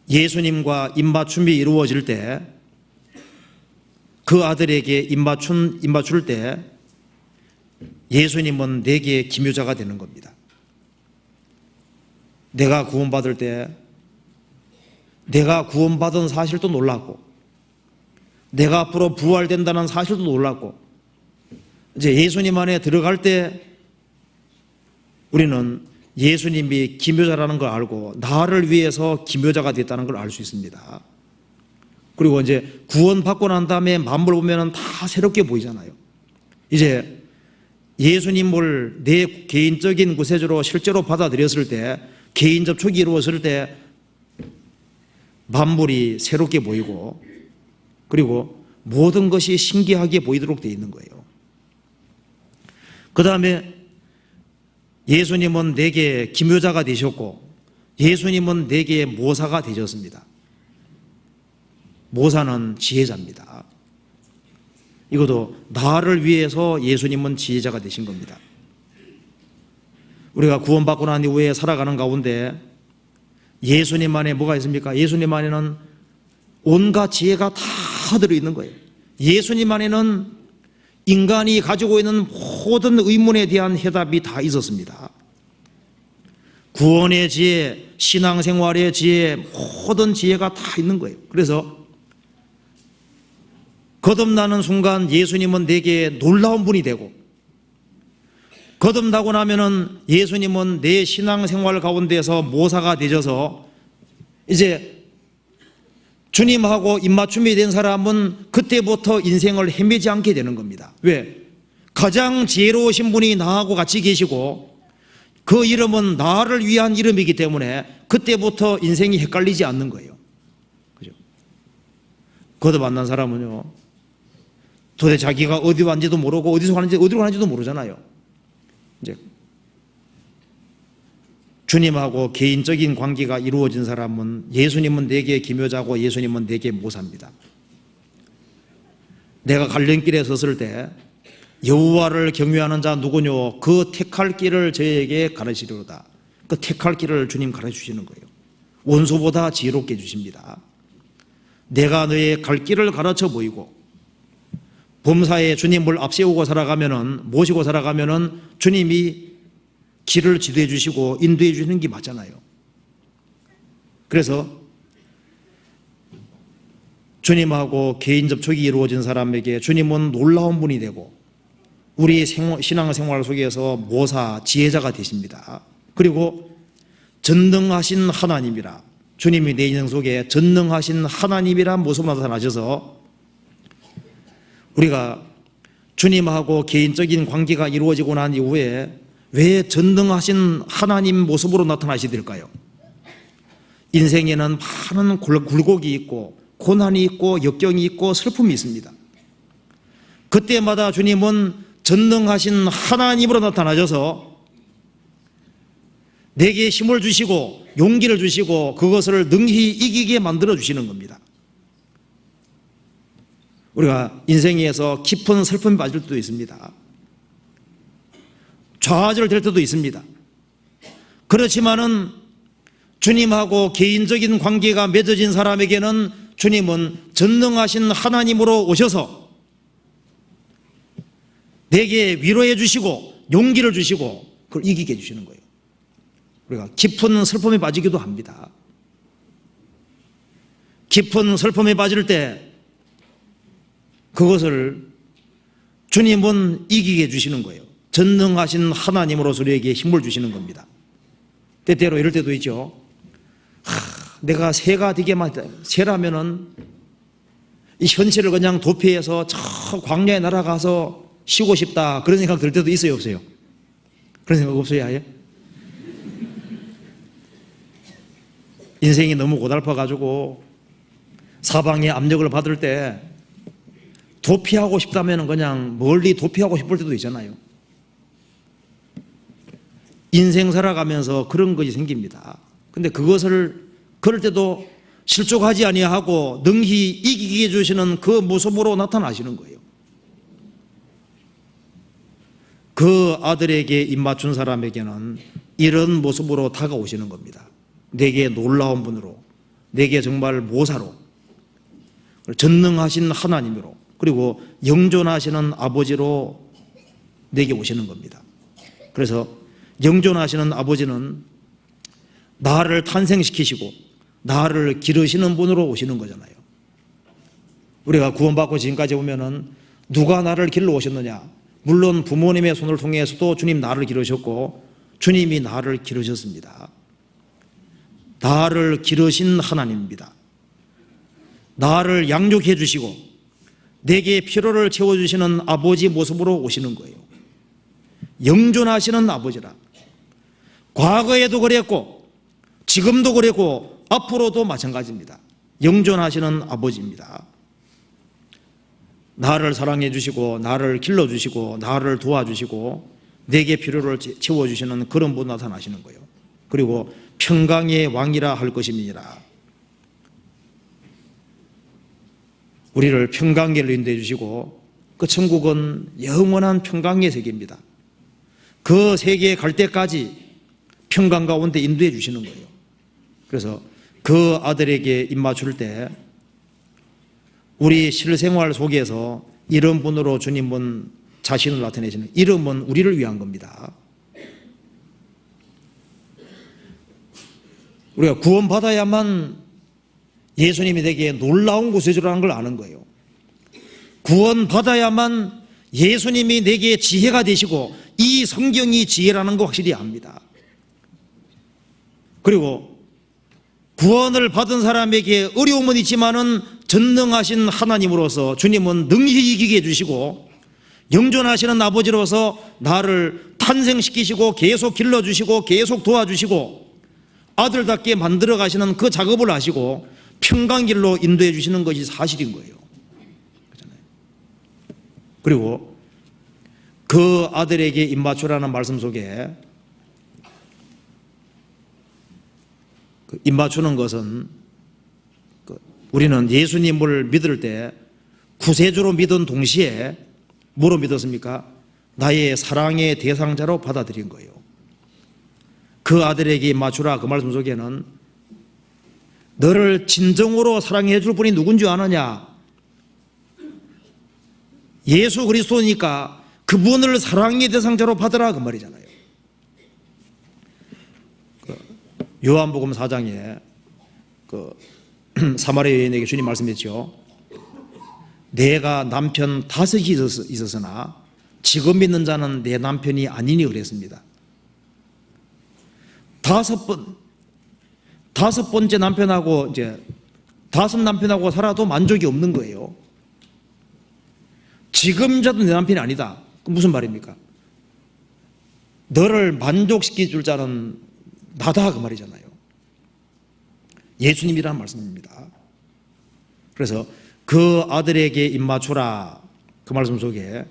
A: 예수님과 입맞춤이 이루어질 때 그 아들에게 입맞출 때 예수님은 내게 기묘자가 되는 겁니다. 내가 구원받을 때 내가 구원받은 사실도 놀랐고 내가 앞으로 부활된다는 사실도 놀랐고 이제 예수님 안에 들어갈 때 우리는 예수님이 기묘자라는 걸 알고 나를 위해서 기묘자가 됐다는 걸 알 수 있습니다. 그리고 이제 구원받고 난 다음에 만물 보면은 다 새롭게 보이잖아요. 이제 예수님을 내 개인적인 구세주로 실제로 받아들였을 때 개인 접촉이 이루어졌을 때 만물이 새롭게 보이고 그리고 모든 것이 신기하게 보이도록 되어 있는 거예요. 그 다음에 예수님은 내게 기묘자가 되셨고 예수님은 내게 모사가 되셨습니다. 모사는 지혜자입니다. 이것도 나를 위해서 예수님은 지혜자가 되신 겁니다. 우리가 구원받고 난 이후에 살아가는 가운데 예수님 안에 뭐가 있습니까? 예수님 안에는 온갖 지혜가 다 들어있는 거예요. 예수님 안에는 인간이 가지고 있는 모든 의문에 대한 해답이 다 있었습니다. 구원의 지혜, 신앙생활의 지혜, 모든 지혜가 다 있는 거예요. 그래서 거듭나는 순간 예수님은 내게 놀라운 분이 되고 거듭나고 나면은 예수님은 내 신앙생활 가운데서 모사가 되셔서 이제 주님하고 입맞춤이 된 사람은 그때부터 인생을 헤매지 않게 되는 겁니다. 왜? 가장 지혜로우신 분이 나하고 같이 계시고 그 이름은 나를 위한 이름이기 때문에 그때부터 인생이 헷갈리지 않는 거예요. 그죠? 거듭 만난 사람은요, 도대체 자기가 어디 왔는지도 모르고 어디로 가는지도 모르잖아요. 이제 주님하고 개인적인 관계가 이루어진 사람은 예수님은 내게 기묘자고 예수님은 내게 모사입니다. 내가 갈림길에 섰을 때 여호와를 경외하는 자 누구뇨? 그 택할 길을 저에게 가르치리로다. 그 택할 길을 주님 가르치시는 거예요. 원수보다 지혜롭게 해주십니다. 내가 너의 갈 길을 가르쳐 보이고 범사에 주님을 앞세우고 살아가면은, 모시고 살아가면은 주님이 길을 지도해 주시고 인도해 주시는 게 맞잖아요. 그래서 주님하고 개인 접촉이 이루어진 사람에게 주님은 놀라운 분이 되고 우리 신앙생활 속에서 모사, 지혜자가 되십니다. 그리고 전능하신 하나님이라, 주님이 내 인생 속에 전능하신 하나님이란 모습으로 나타나셔서 우리가 주님하고 개인적인 관계가 이루어지고 난 이후에 왜 전능하신 하나님 모습으로 나타나시게 될까요? 인생에는 많은 굴곡이 있고 고난이 있고 역경이 있고 슬픔이 있습니다. 그때마다 주님은 전능하신 하나님으로 나타나셔서 내게 힘을 주시고 용기를 주시고 그것을 능히 이기게 만들어 주시는 겁니다. 우리가 인생에서 깊은 슬픔에 빠질 때도 있습니다. 좌절될 때도 있습니다. 그렇지만은 주님하고 개인적인 관계가 맺어진 사람에게는 주님은 전능하신 하나님으로 오셔서 내게 위로해 주시고 용기를 주시고 그걸 이기게 해주시는 거예요. 우리가 깊은 슬픔에 빠지기도 합니다. 깊은 슬픔에 빠질 때 그것을 주님은 이기게 해주시는 거예요. 전능하신 하나님으로서 우리에게 힘을 주시는 겁니다. 때때로 이럴 때도 있죠. 내가 새가 되게만 새라면은 이 현실을 그냥 도피해서 저 광야에 날아가서 쉬고 싶다, 그런 생각 들 때도 있어요, 없어요? 그런 생각 없어요, 아예? 인생이 너무 고달파가지고 사방에 압력을 받을 때 도피하고 싶다면 그냥 멀리 도피하고 싶을 때도 있잖아요. 인생 살아가면서 그런 것이 생깁니다. 근데 그것을 그럴 때도 실족하지 아니하고 능히 이기게 해주시는 그 모습으로 나타나시는 거예요. 그 아들에게 입맞춘 사람에게는 이런 모습으로 다가오시는 겁니다. 내게 놀라운 분으로, 내게 정말 모사로 전능하신 하나님으로 그리고 영존하시는 아버지로 내게 오시는 겁니다. 그래서 영존하시는 아버지는 나를 탄생시키시고 나를 기르시는 분으로 오시는 거잖아요. 우리가 구원받고 지금까지 보면은 누가 나를 길러 오셨느냐? 물론 부모님의 손을 통해서도 주님 나를 기르셨고 주님이 나를 기르셨습니다. 나를 기르신 하나님입니다. 나를 양육해 주시고 내게 필요를 채워주시는 아버지 모습으로 오시는 거예요. 영존하시는 아버지라. 과거에도 그랬고 지금도 그랬고 앞으로도 마찬가지입니다. 영존하시는 아버지입니다. 나를 사랑해 주시고 나를 길러 주시고 나를 도와주시고 내게 필요를 채워주시는 그런 분 나타나시는 거예요. 그리고 평강의 왕이라 할 것임이니라. 우리를 평강계로 인도해 주시고 그 천국은 영원한 평강의 세계입니다. 그 세계에 갈 때까지 평강 가운데 인도해 주시는 거예요. 그래서 그 아들에게 입맞출 때 우리 실생활 속에서 이런 분으로 주님은 자신을 나타내시는, 이름은 우리를 위한 겁니다. 우리가 구원받아야만 예수님이 되게 놀라운 구세주라는 걸 아는 거예요. 구원받아야만 예수님이 내게 지혜가 되시고 이 성경이 지혜라는 거 확실히 압니다. 그리고 구원을 받은 사람에게 어려움은 있지만은 전능하신 하나님으로서 주님은 능히 이기게 해주시고 영존하시는 아버지로서 나를 탄생시키시고 계속 길러주시고 계속 도와주시고 아들답게 만들어 가시는 그 작업을 하시고 평강길로 인도해 주시는 것이 사실인 거예요. 그렇잖아요. 그리고 그 아들에게 입맞추라는 말씀 속에 그 입맞추는 것은 우리는 예수님을 믿을 때 구세주로 믿은 동시에 뭐로 믿었습니까? 나의 사랑의 대상자로 받아들인 거예요. 그 아들에게 입맞추라 그 말씀 속에는 너를 진정으로 사랑해 줄 분이 누군지 아느냐? 예수 그리스도니까 그분을 사랑의 대상자로 받으라 그 말이잖아요. 요한복음 4장에 사마리아 여인에게 주님 말씀했죠. 내가 남편 5이 있었으나 지금 있는 자는 내 남편이 아니니 그랬습니다. 5번째 남편하고 이제 5 남편하고 살아도 만족이 없는 거예요. 지금 자도 내 남편이 아니다. 그럼 무슨 말입니까? 너를 만족시켜 줄 자는 나다 그 말이잖아요. 예수님이라는 말씀입니다. 그래서 그 아들에게 입맞추라 그 말씀 속에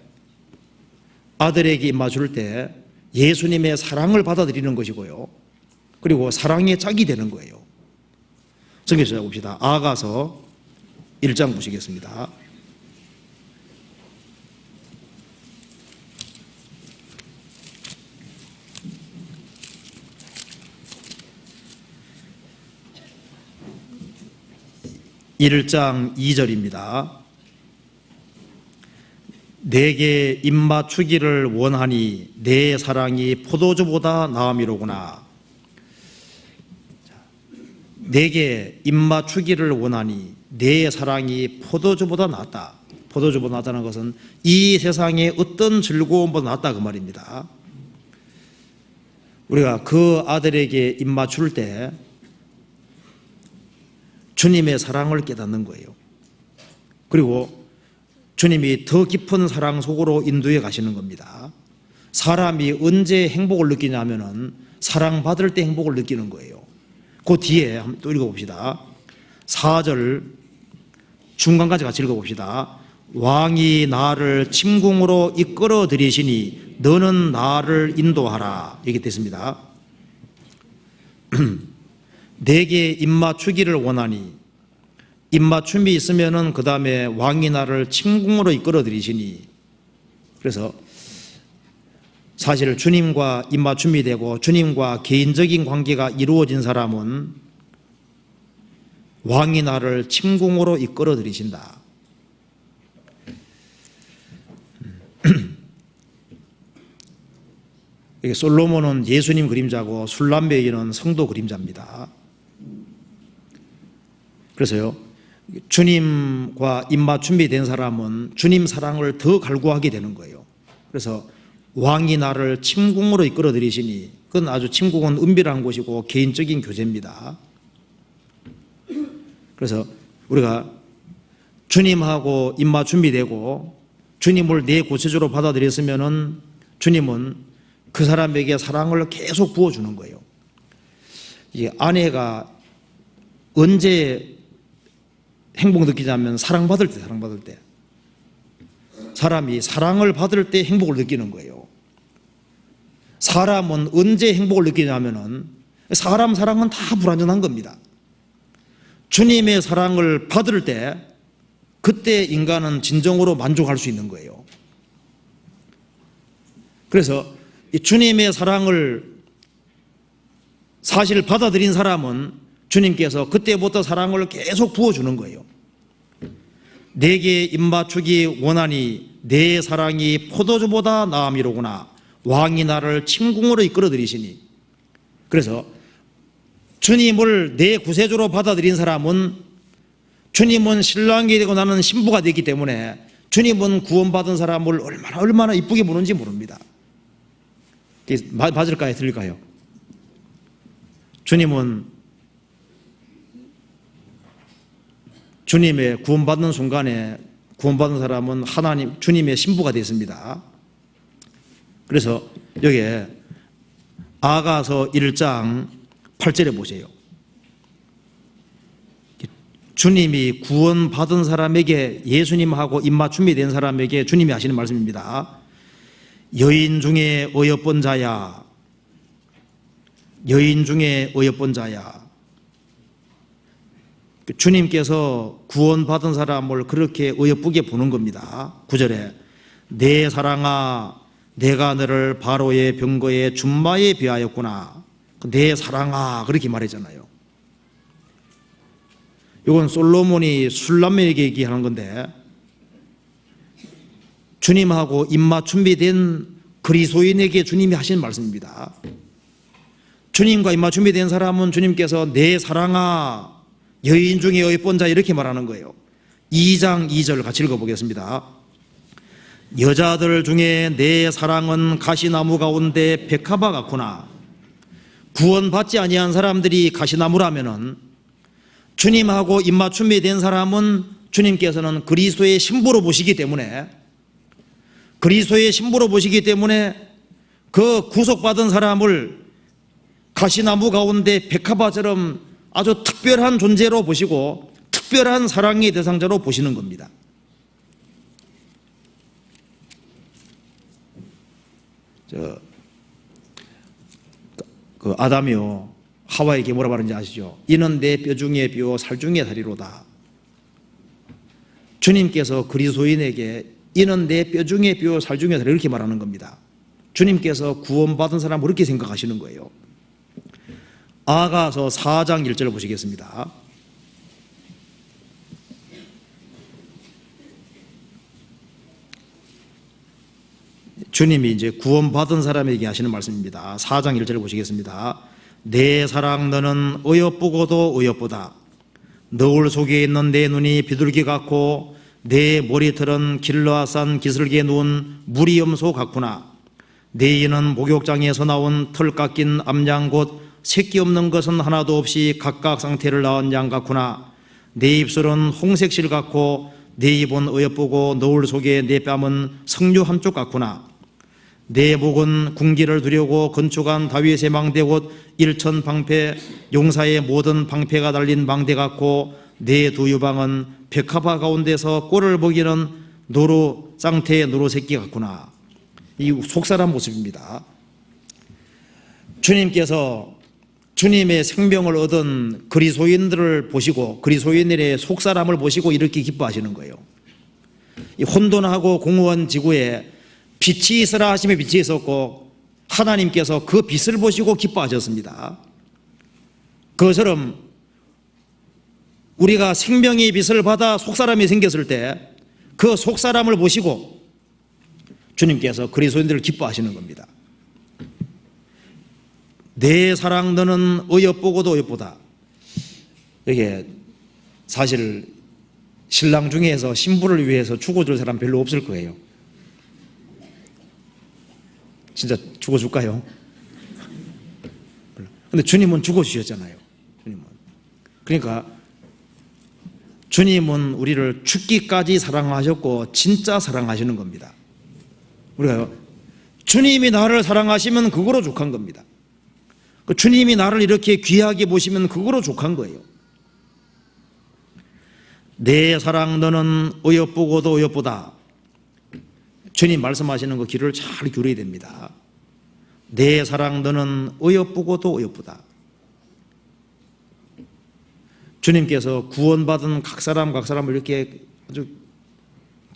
A: 아들에게 입맞출 때 예수님의 사랑을 받아들이는 것이고요. 그리고 사랑의 짝이 되는 거예요. 성경에서 봅시다. 아가서 1장 보시겠습니다. (1장 2절입니다) 내게 입맞추기를 원하니 내 사랑이 포도주보다 나음이로구나. 내게 입맞추기를 원하니 내 사랑이 포도주보다 낫다. 포도주보다 낫다는 것은 이 세상의 어떤 즐거움보다 낫다 그 말입니다. 우리가 그 아들에게 입맞출 때 주님의 사랑을 깨닫는 거예요. 그리고 주님이 더 깊은 사랑 속으로 인도해 가시는 겁니다. 사람이 언제 행복을 느끼냐면은 사랑받을 때 행복을 느끼는 거예요. 그 뒤에 한번 또 읽어봅시다. 4절 중간까지 같이 읽어봅시다. 왕이 나를 침궁으로 이끌어 들이시니 너는 나를 인도하라. 이렇게 됐습니다. 내게 입맞추기를 원하니 입맞춤이 있으면은 그 다음에 왕이 나를 침궁으로 이끌어 들이시니, 그래서 사실 주님과 입맞춤이 되고 주님과 개인적인 관계가 이루어진 사람은 왕이 나를 침궁으로 이끌어 들이신다. 솔로몬은 예수님 그림자고 술람매기는 성도 그림자입니다. 그래서요, 주님과 입맛 준비된 사람은 주님 사랑을 더 갈구하게 되는 거예요. 그래서 왕이 나를 침궁으로 이끌어 들이시니, 그건 아주 침궁은 은밀한 곳이고 개인적인 교제입니다. 그래서 우리가 주님하고 입맛 준비되고 주님을 내 구세주로 받아들였으면은 주님은 그 사람에게 사랑을 계속 부어주는 거예요. 이게 아내가 언제 행복 느끼냐면 사랑받을 때. 사람이 사랑을 받을 때 행복을 느끼는 거예요. 사람은 언제 행복을 느끼냐면은 사람 사랑은 다 불완전한 겁니다. 주님의 사랑을 받을 때 그때 인간은 진정으로 만족할 수 있는 거예요. 그래서 이 주님의 사랑을 사실 받아들인 사람은 주님께서 그때부터 사랑을 계속 부어주는 거예요. 내게 입맞추기 원하니 내 사랑이 포도주보다 나음이로구나. 왕이 나를 침궁으로 이끌어 들이시니. 그래서 주님을 내 구세주로 받아들인 사람은 주님은 신랑이 되고 나는 신부가 되기 때문에 주님은 구원받은 사람을 얼마나 이쁘게 보는지 모릅니다. 맞을까요? 틀릴까요? 주님은 주님의 구원받는 순간에 구원받은 사람은 하나님, 주님의 신부가 됐습니다. 그래서 여기에 아가서 1장 8절에 보세요. 주님이 구원받은 사람에게, 예수님하고 입맞춤이 된 사람에게 주님이 하시는 말씀입니다. 여인 중에 어여쁜 자야, 여인 중에 어여쁜 자야. 주님께서 구원받은 사람을 그렇게 어여쁘게 보는 겁니다. 9절에 내 사랑아 내가 너를 바로의 병거의 준마에 비하였구나. 내 사랑아 그렇게 말했잖아요. 이건 솔로몬이 술람에게 얘기하는 건데, 주님하고 입맛 준비된 그리스도인에게 주님이 하신 말씀입니다. 주님과 입맛 준비된 사람은 주님께서 내 사랑아 여인 중에 예쁜 자 이렇게 말하는 거예요. 2장 2절 같이 읽어보겠습니다. 여자들 중에 내 사랑은 가시나무 가운데 백합화 같구나. 구원받지 아니한 사람들이 가시나무라면은 주님하고 입맞춤이 된 사람은 주님께서는 그리스도의 신부로 보시기 때문에, 그리스도의 신부로 보시기 때문에 그 구속받은 사람을 가시나무 가운데 백합화처럼 아주 특별한 존재로 보시고 특별한 사랑의 대상자로 보시는 겁니다. 그 아담이요 하와에게 뭐라 말하는지 아시죠? 이는 내 뼈 중에 뼈, 살 중에 살이로다. 주님께서 그리스도인에게 이는 내 뼈 중에 뼈, 살 중에 살 이렇게 말하는 겁니다. 주님께서 구원받은 사람을 그렇게 생각하시는 거예요. 아가서 4장 1절을 보시겠습니다. 주님이 이제 구원받은 사람에게 하시는 말씀입니다. 4장 1절을 보시겠습니다. 내 사랑 너는 어여쁘고도 어여쁘다. 너울 속에 있는 내 눈이 비둘기 같고 내 머리털은 길러싼 기슭에 누운 무리염소 같구나. 내 이는 목욕장에서 나온 털 깎인 암양 곧 새끼 없는 것은 하나도 없이 각각 상태를 낳은 양 같구나. 내 입술은 홍색실 같고 내 입은 어여쁘고 너울 속에 내 뺨은 석류 한쪽 같구나. 내 목은 궁기를 두려고 건축한 다윗의 망대 곧 일천 방패 용사의 모든 방패가 달린 망대 같고 내 두 유방은 백합화 가운데서 꼴을 먹이는 노루 쌍태의 노루 새끼 같구나. 이 속사람 모습입니다. 주님께서 주님의 생명을 얻은 그리스도인들을 보시고 그리스도인들의 속사람을 보시고 이렇게 기뻐하시는 거예요. 이 혼돈하고 공허한 지구에 빛이 있으라 하심에 빛이 있었고 하나님께서 그 빛을 보시고 기뻐하셨습니다. 그것처럼 우리가 생명의 빛을 받아 속사람이 생겼을 때 그 속사람을 보시고 주님께서 그리스도인들을 기뻐하시는 겁니다. 내 사랑 너는 어여쁘고도 어여쁘다. 이게 사실 신랑 중에서 신부를 위해서 죽어줄 사람 별로 없을 거예요. 진짜 죽어줄까요? 근데 주님은 죽어주셨잖아요. 주님은. 그러니까 주님은 우리를 죽기까지 사랑하셨고 진짜 사랑하시는 겁니다. 우리가요, 주님이 나를 사랑하시면 그거로 족한 겁니다. 주님이 나를 이렇게 귀하게 보시면 그거로 족한 거예요. 내 사랑 너는 어여쁘고도 어여쁘다. 주님 말씀하시는 그 귀를 잘 기울여야 됩니다. 내 사랑 너는 어여쁘고도 어여쁘다. 주님께서 구원받은 각 사람을 이렇게 아주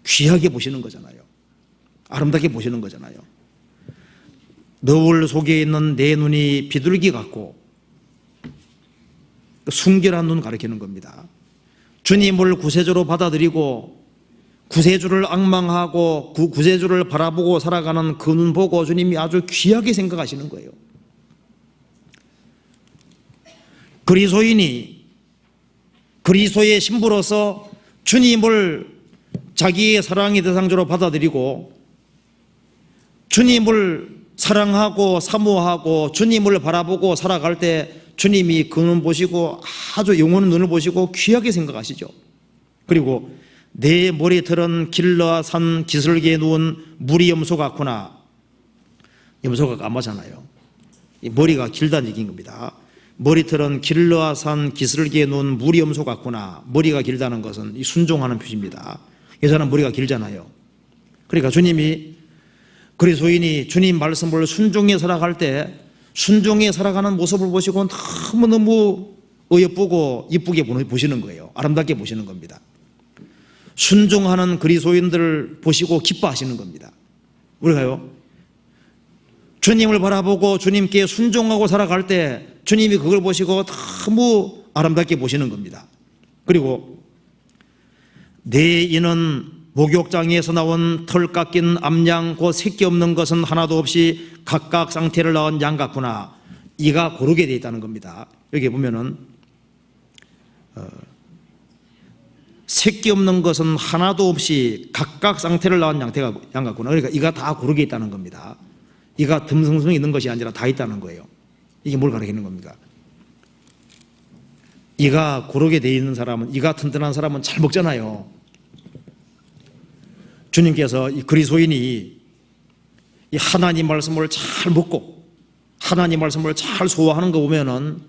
A: 귀하게 보시는 거잖아요. 아름답게 보시는 거잖아요. 너울 속에 있는 내 눈이 비둘기 같고, 순결한 눈 가리키는 겁니다. 주님을 구세주로 받아들이고 구세주를 앙망하고 구세주를 바라보고 살아가는 그 눈 보고 주님이 아주 귀하게 생각하시는 거예요. 그리스도인이 그리스도의 신부로서 주님을 자기의 사랑의 대상자로 받아들이고 주님을 사랑하고 사모하고 주님을 바라보고 살아갈 때 주님이 그 눈 보시고 아주 영원한 눈을 보시고 귀하게 생각하시죠. 그리고 내 머리털은 길러산 기슭에 누운 무리 염소 같구나. 염소가 까마잖아요. 머리가 길다는 얘기인 겁니다. 머리털은 길러산 기슭에 누운 무리 염소 같구나. 머리가 길다는 것은 순종하는 표시입니다. 여자는 머리가 길잖아요. 그러니까 주님이 그리스도인이 주님 말씀을 순종해 살아갈 때 순종해 살아가는 모습을 보시고 너무너무 어여쁘고 이쁘게 보시는 거예요. 아름답게 보시는 겁니다. 순종하는 그리스도인들을 보시고 기뻐하시는 겁니다. 우리가요, 주님을 바라보고 주님께 순종하고 살아갈 때 주님이 그걸 보시고 너무 아름답게 보시는 겁니다. 그리고 내 이는 목욕장에서 나온 털 깎인 암양 곧 새끼 없는 것은 하나도 없이 각각 상태를 낳은 양 같구나. 이가 고르게 되어 있다는 겁니다. 여기 보면은 새끼 없는 것은 하나도 없이 각각 상태를 낳은 양 같구나. 그러니까 이가 다 고르게 있다는 겁니다. 이가 듬성성 있는 것이 아니라 다 있다는 거예요. 이게 뭘 가리키는 겁니까? 이가 고르게 되어 있는 사람은, 이가 튼튼한 사람은 잘 먹잖아요. 주님께서 이 그리스도인이 이 하나님 말씀을 잘 먹고 하나님 말씀을 잘 소화하는 거 보면은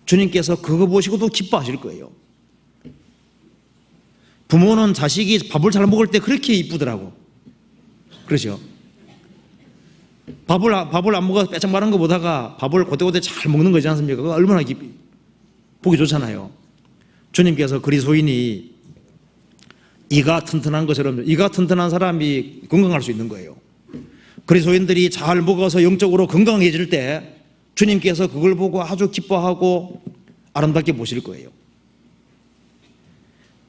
A: 주님께서 그거 보시고도 기뻐하실 거예요. 부모는 자식이 밥을 잘 먹을 때 그렇게 이쁘더라고. 그렇죠? 밥을 안 먹어서 빼짝 마른 거 보다가 밥을 고때고때 잘 먹는 거지 않습니까? 그거 얼마나 보기 좋잖아요. 주님께서 그리스도인이 이가 튼튼한 것처럼, 이가 튼튼한 사람이 건강할 수 있는 거예요. 그리스도인들이 잘 먹어서 영적으로 건강해질 때 주님께서 그걸 보고 아주 기뻐하고 아름답게 보실 거예요.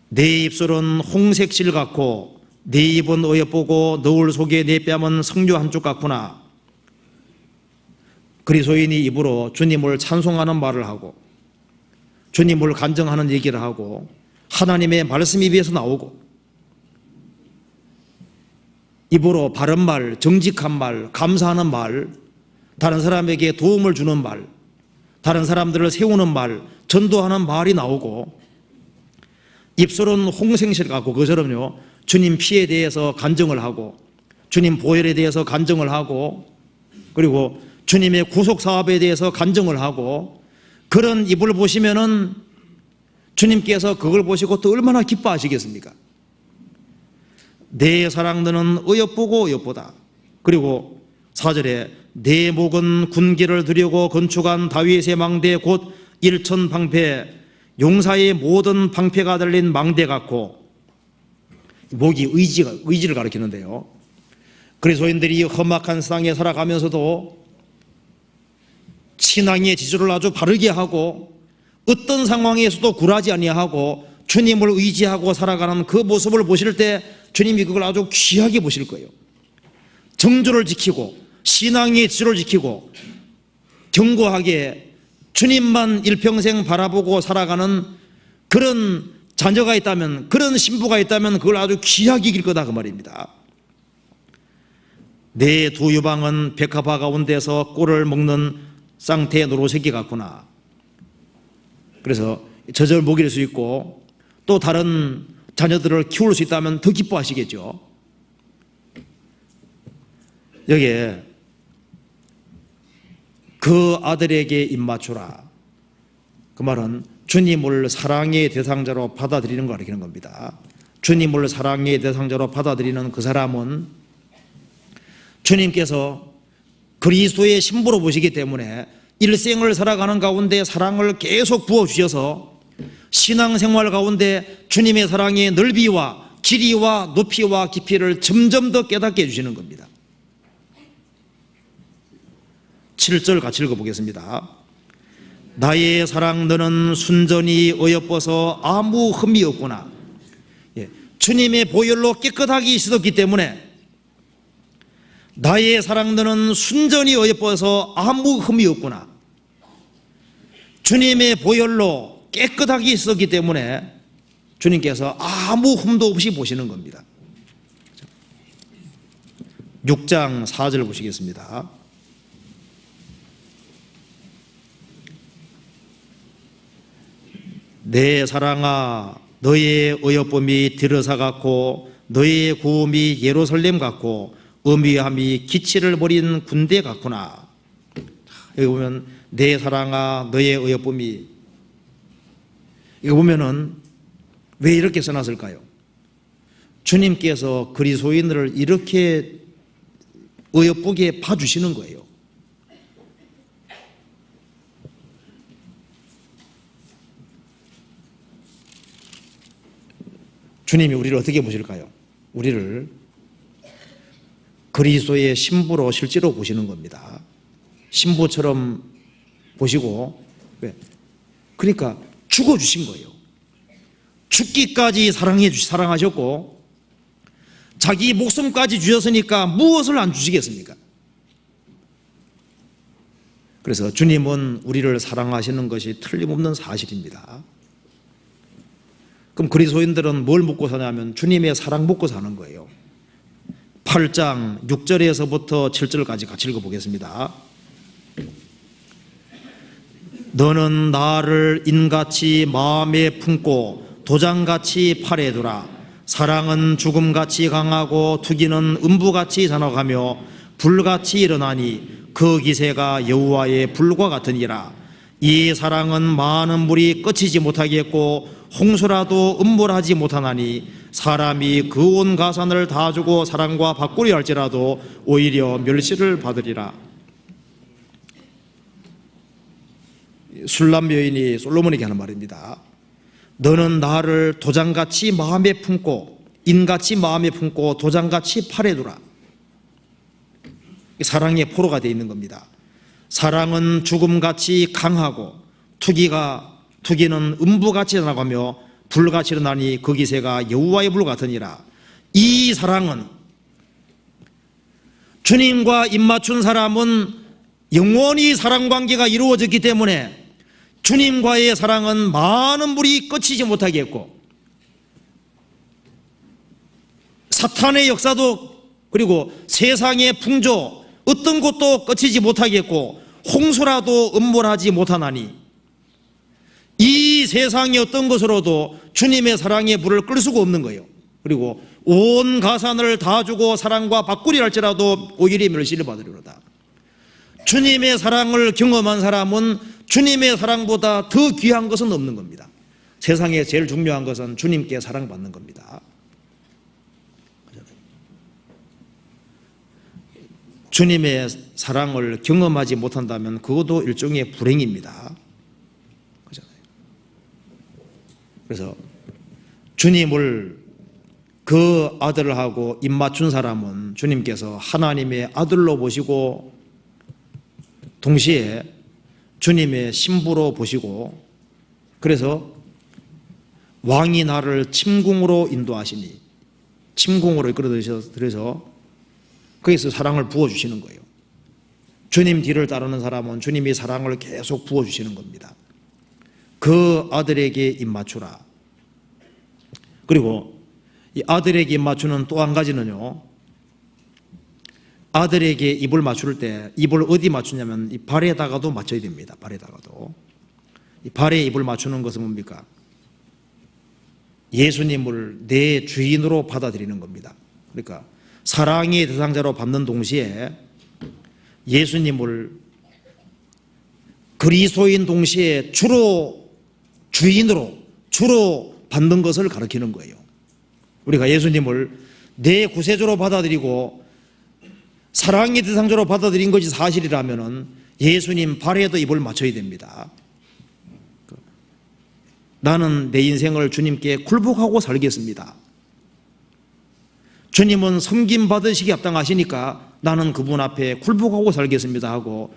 A: 내 입술은 홍색실 같고 내 입은 어여쁘고 너울 속에 내 뺨은 석류 한 쪽 같구나. 그리스도인이 입으로 주님을 찬송하는 말을 하고 주님을 간증하는 얘기를 하고 하나님의 말씀이 입에서 나오고 입으로 바른 말, 정직한 말, 감사하는 말, 다른 사람에게 도움을 주는 말, 다른 사람들을 세우는 말, 전도하는 말이 나오고 입술은 홍생실 같고 그처럼요 주님 피에 대해서 간증을 하고 주님 보혈에 대해서 간증을 하고 그리고 주님의 구속 사업에 대해서 간증을 하고 그런 입을 보시면은 주님께서 그걸 보시고 또 얼마나 기뻐하시겠습니까? 내 사랑 너는 어여쁘고 어여쁘다. 그리고 4절에 내 목은 군기를 들이고 건축한 다윗의 망대 곧 일천방패 용사의 모든 방패가 달린 망대 같고 목이 의지를 가리키는데요. 그리스도인들이 험악한 세상에 살아가면서도 신앙의 지조를 아주 바르게 하고 어떤 상황에서도 굴하지 아니하고 주님을 의지하고 살아가는 그 모습을 보실 때 주님이 그걸 아주 귀하게 보실 거예요. 정조를 지키고 신앙의 지조를 지키고 견고하게 주님만 일평생 바라보고 살아가는 그런 자녀가 있다면, 그런 신부가 있다면 그걸 아주 귀하게 이길 거다 그 말입니다. 내 두 유방은 백합화 가운데서 꿀을 먹는 쌍태 노로새끼 같구나. 그래서 젖을 먹일 수 있고 또 다른 자녀들을 키울 수 있다면 더 기뻐하시겠죠. 여기에 그 아들에게 입맞추라. 그 말은 주님을 사랑의 대상자로 받아들이는 걸 가리키는 겁니다. 주님을 사랑의 대상자로 받아들이는 그 사람은 주님께서 그리스도의 신부로 보시기 때문에 일생을 살아가는 가운데 사랑을 계속 부어주셔서 신앙생활 가운데 주님의 사랑의 넓이와 길이와 높이와 깊이를 점점 더 깨닫게 해주시는 겁니다. 7절 같이 읽어보겠습니다. 나의 사랑 너는 순전히 어여뻐서 아무 흠이 없구나. 주님의 보혈로 깨끗하게 씻었기 때문에 나의 사랑 너는 순전히 어여뻐서 아무 흠이 없구나. 주님의 보혈로 깨끗하게 씻었기 때문에 주님께서 아무 흠도 없이 보시는 겁니다. 6장 4절 보시겠습니다. 내 사랑아 너의 어여쁨이 디르사 같고 너의 구음이 예루살렘 같고 어미함이 기치를 버린 군대 같구나. 여기 보면 내 사랑아 너의 어여쁨이, 이거 보면은 왜 이렇게 써놨을까요? 주님께서 그리스도인들을 이렇게 어여쁘게 봐주시는 거예요. 주님이 우리를 어떻게 보실까요? 우리를 그리스도의 신부로 실제로 보시는 겁니다. 신부처럼 보시고, 그러니까 죽어주신 거예요. 죽기까지 사랑하셨고 자기 목숨까지 주셨으니까 무엇을 안 주시겠습니까? 그래서 주님은 우리를 사랑하시는 것이 틀림없는 사실입니다. 그럼 그리스도인들은 뭘 먹고 사냐면 주님의 사랑 먹고 사는 거예요. 8장 6절에서부터 7절까지 같이 읽어보겠습니다. 너는 나를 인같이 마음에 품고 도장같이 팔에 두라. 사랑은 죽음같이 강하고 투기는 음부같이 잔혹하며 불같이 일어나니 그 기세가 여호와의 불과 같으니라. 이 사랑은 많은 물이 끝이지 못하겠고 홍수라도 음몰하지 못하나니 사람이 그 온 가산을 다 주고 사랑과 바꾸려 할지라도 오히려 멸시를 받으리라. 술람 여인이 솔로몬에게 하는 말입니다. 너는 나를 도장같이 마음에 품고 인같이 마음에 품고 도장같이 팔에 두라. 사랑의 포로가 되어 있는 겁니다. 사랑은 죽음같이 강하고 투기는 음부같이 나가며 불같이 일어나니 그 기세가 여호와의 불 같으니라. 이 사랑은 주님과 입맞춘 사람은 영원히 사랑관계가 이루어졌기 때문에 주님과의 사랑은 많은 물이 끝이지 못하겠고 사탄의 역사도 그리고 세상의 풍조 어떤 것도 끝이지 못하겠고 홍수라도 음몰하지 못하나니 이 세상의 어떤 것으로도 주님의 사랑의 불을 끌 수가 없는 거예요. 그리고 온 가산을 다 주고 사랑과 바꾸려 할지라도 오히려 멸시를 받으리로다. 주님의 사랑을 경험한 사람은 주님의 사랑보다 더 귀한 것은 없는 겁니다. 세상에 제일 중요한 것은 주님께 사랑받는 겁니다. 주님의 사랑을 경험하지 못한다면 그것도 일종의 불행입니다. 그래서 주님을 그 아들하고 입맞춘 사람은 주님께서 하나님의 아들로 보시고 동시에 주님의 신부로 보시고 그래서 왕이 나를 침궁으로 인도하시니, 침궁으로 이끌어들여서 거기서 사랑을 부어주시는 거예요. 주님 뒤를 따르는 사람은 주님이 사랑을 계속 부어주시는 겁니다. 그 아들에게 입 맞추라. 그리고 이 아들에게 입 맞추는 또 한 가지는요, 아들에게 입을 맞출 때 입을 어디 맞추냐면 이 발에다가도 맞춰야 됩니다. 발에다가도. 이 발에 입을 맞추는 것은 뭡니까? 예수님을 내 주인으로 받아들이는 겁니다. 그러니까 사랑의 대상자로 받는 동시에 예수님을 그리스도인 동시에 주로 받는 것을 가리키는 거예요. 우리가 예수님을 내 구세주로 받아들이고 사랑의 대상자로 받아들인 것이 사실이라면 예수님 발에도 입을 맞춰야 됩니다. 나는 내 인생을 주님께 굴복하고 살겠습니다. 주님은 섬김 받으시기 합당하시니까 나는 그분 앞에 굴복하고 살겠습니다 하고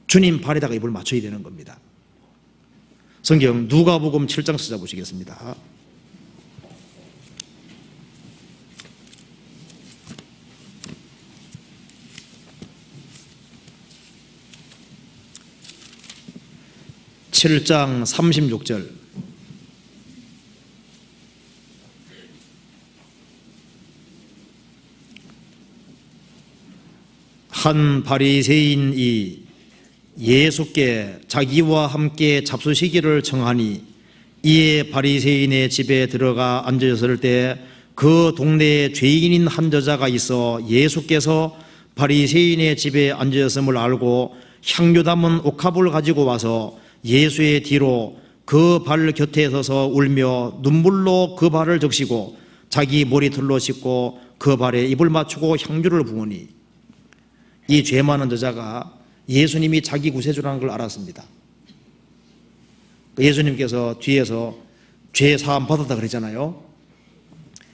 A: 주님 발에다가 입을 맞춰야 되는 겁니다. 성경 누가복음 7장 찾아보시겠습니다. (7장) 36절. 한 바리새인이 예수께 자기와 함께 잡수시기를 청하니 이에 바리새인의 집에 들어가 앉았을 때 그 동네에 죄인인 한 여자가 있어 예수께서 바리새인의 집에 앉았음을 알고 향유 담은 옥합을 가지고 와서 예수의 뒤로 그 발 곁에 서서 울며 눈물로 그 발을 적시고 자기 머리털로 씻고 그 발에 입을 맞추고 향유를 부으니, 이 죄 많은 여자가 예수님이 자기 구세주라는 걸 알았습니다. 예수님께서 뒤에서 죄 사함 받았다 그랬잖아요.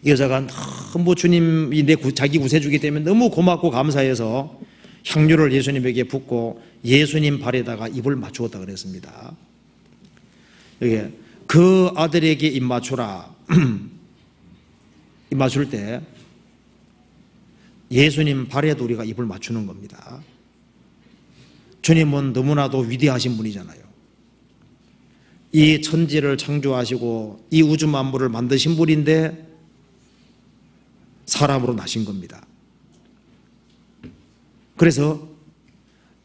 A: 이 여자가 너무 주님이 자기 구세주이기 때문에 너무 고맙고 감사해서 향유를 예수님에게 붓고 예수님 발에다가 입을 맞추었다 그랬습니다. 여기 그 아들에게 입 맞추라. 입 맞출 때 예수님 발에도 우리가 입을 맞추는 겁니다. 주님은 너무나도 위대하신 분이잖아요. 이 천지를 창조하시고 이 우주 만물을 만드신 분인데 사람으로 나신 겁니다. 그래서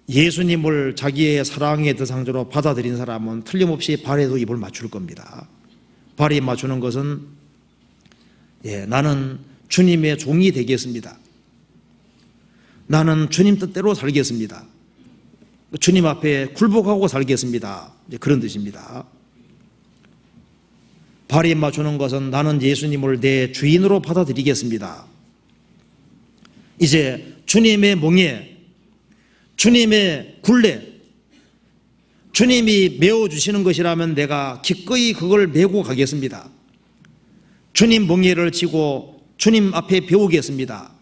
A: 예수님을 자기의 사랑의 대상자로 받아들인 사람은 틀림없이 발에도 입을 맞출 겁니다. 발에 맞추는 것은 나는 주님의 종이 되겠습니다. 나는 주님 뜻대로 살겠습니다. 주님 앞에 굴복하고 살겠습니다. 그런 뜻입니다. 발에 맞추는 것은 나는 예수님을 내 주인으로 받아들이겠습니다. 이제 주님의 멍에, 주님의 굴레, 주님이 메어주시는 것이라면 내가 기꺼이 그걸 메고 가겠습니다. 주님 멍에를 지고 주님 앞에 배우겠습니다.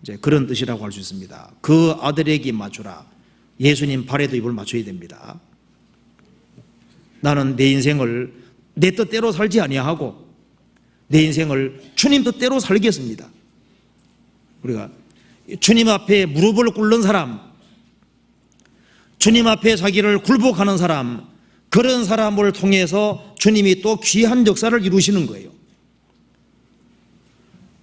A: 이제 그런 뜻이라고 할 수 있습니다. 그 아들에게 입 맞추라. 예수님 발에도 입을 맞춰야 됩니다. 나는 내 인생을 내 뜻대로 살지 아니하고 내 인생을 주님 뜻대로 살겠습니다. 우리가 주님 앞에 무릎을 꿇는 사람, 주님 앞에 자기를 굴복하는 사람, 그런 사람을 통해서 주님이 또 귀한 역사를 이루시는 거예요.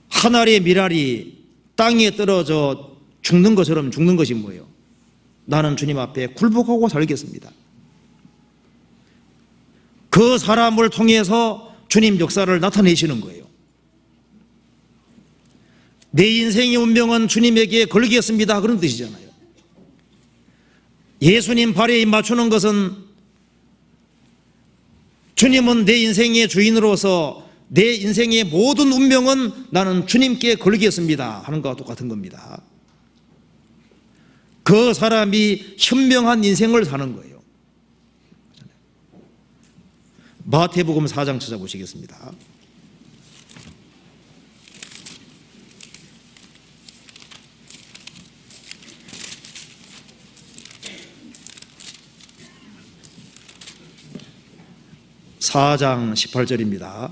A: 한 알의 밀알이 땅에 떨어져 죽는 것처럼 죽는 것이 뭐예요? 나는 주님 앞에 굴복하고 살겠습니다. 그 사람을 통해서 주님 역사를 나타내시는 거예요. 내 인생의 운명은 주님에게 걸겠습니다. 그런 뜻이잖아요. 예수님 발에 입 맞추는 것은 주님은 내 인생의 주인으로서 내 인생의 모든 운명은 나는 주님께 걸겠습니다 하는 것과 똑같은 겁니다. 그 사람이 현명한 인생을 사는 거예요. 마태복음 4장 찾아보시겠습니다. 4장 18절입니다.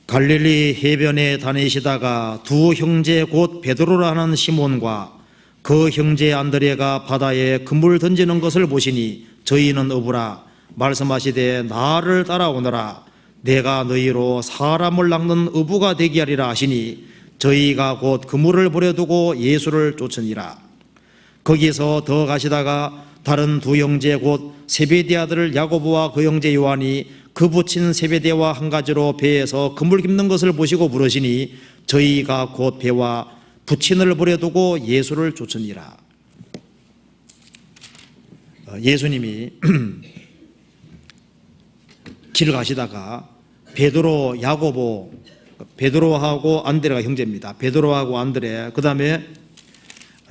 A: 갈릴리 해변에 다니시다가 두 형제 곧 베드로라는 시몬과 그 형제 안드레가 바다에 그물 던지는 것을 보시니 저희는 어부라 말씀하시되 나를 따라오너라 내가 너희로 사람을 낚는 어부가 되게 하리라 하시니 저희가 곧 그물을 버려두고 예수를 쫓으니라. 거기서 더 가시다가 다른 두 형제 곧 세베대 아들 야고보와 그 형제 요한이 그 붙인 세베대와 한 가지로 배에서 그물 깁는 것을 보시고 부르시니 저희가 곧 배와 부친을 버려두고 예수를 쫓으니라. 예수님이 길을 가시다가 베드로, 야고보, 베드로하고 안드레가 형제입니다. 베드로하고 안드레, 그 다음에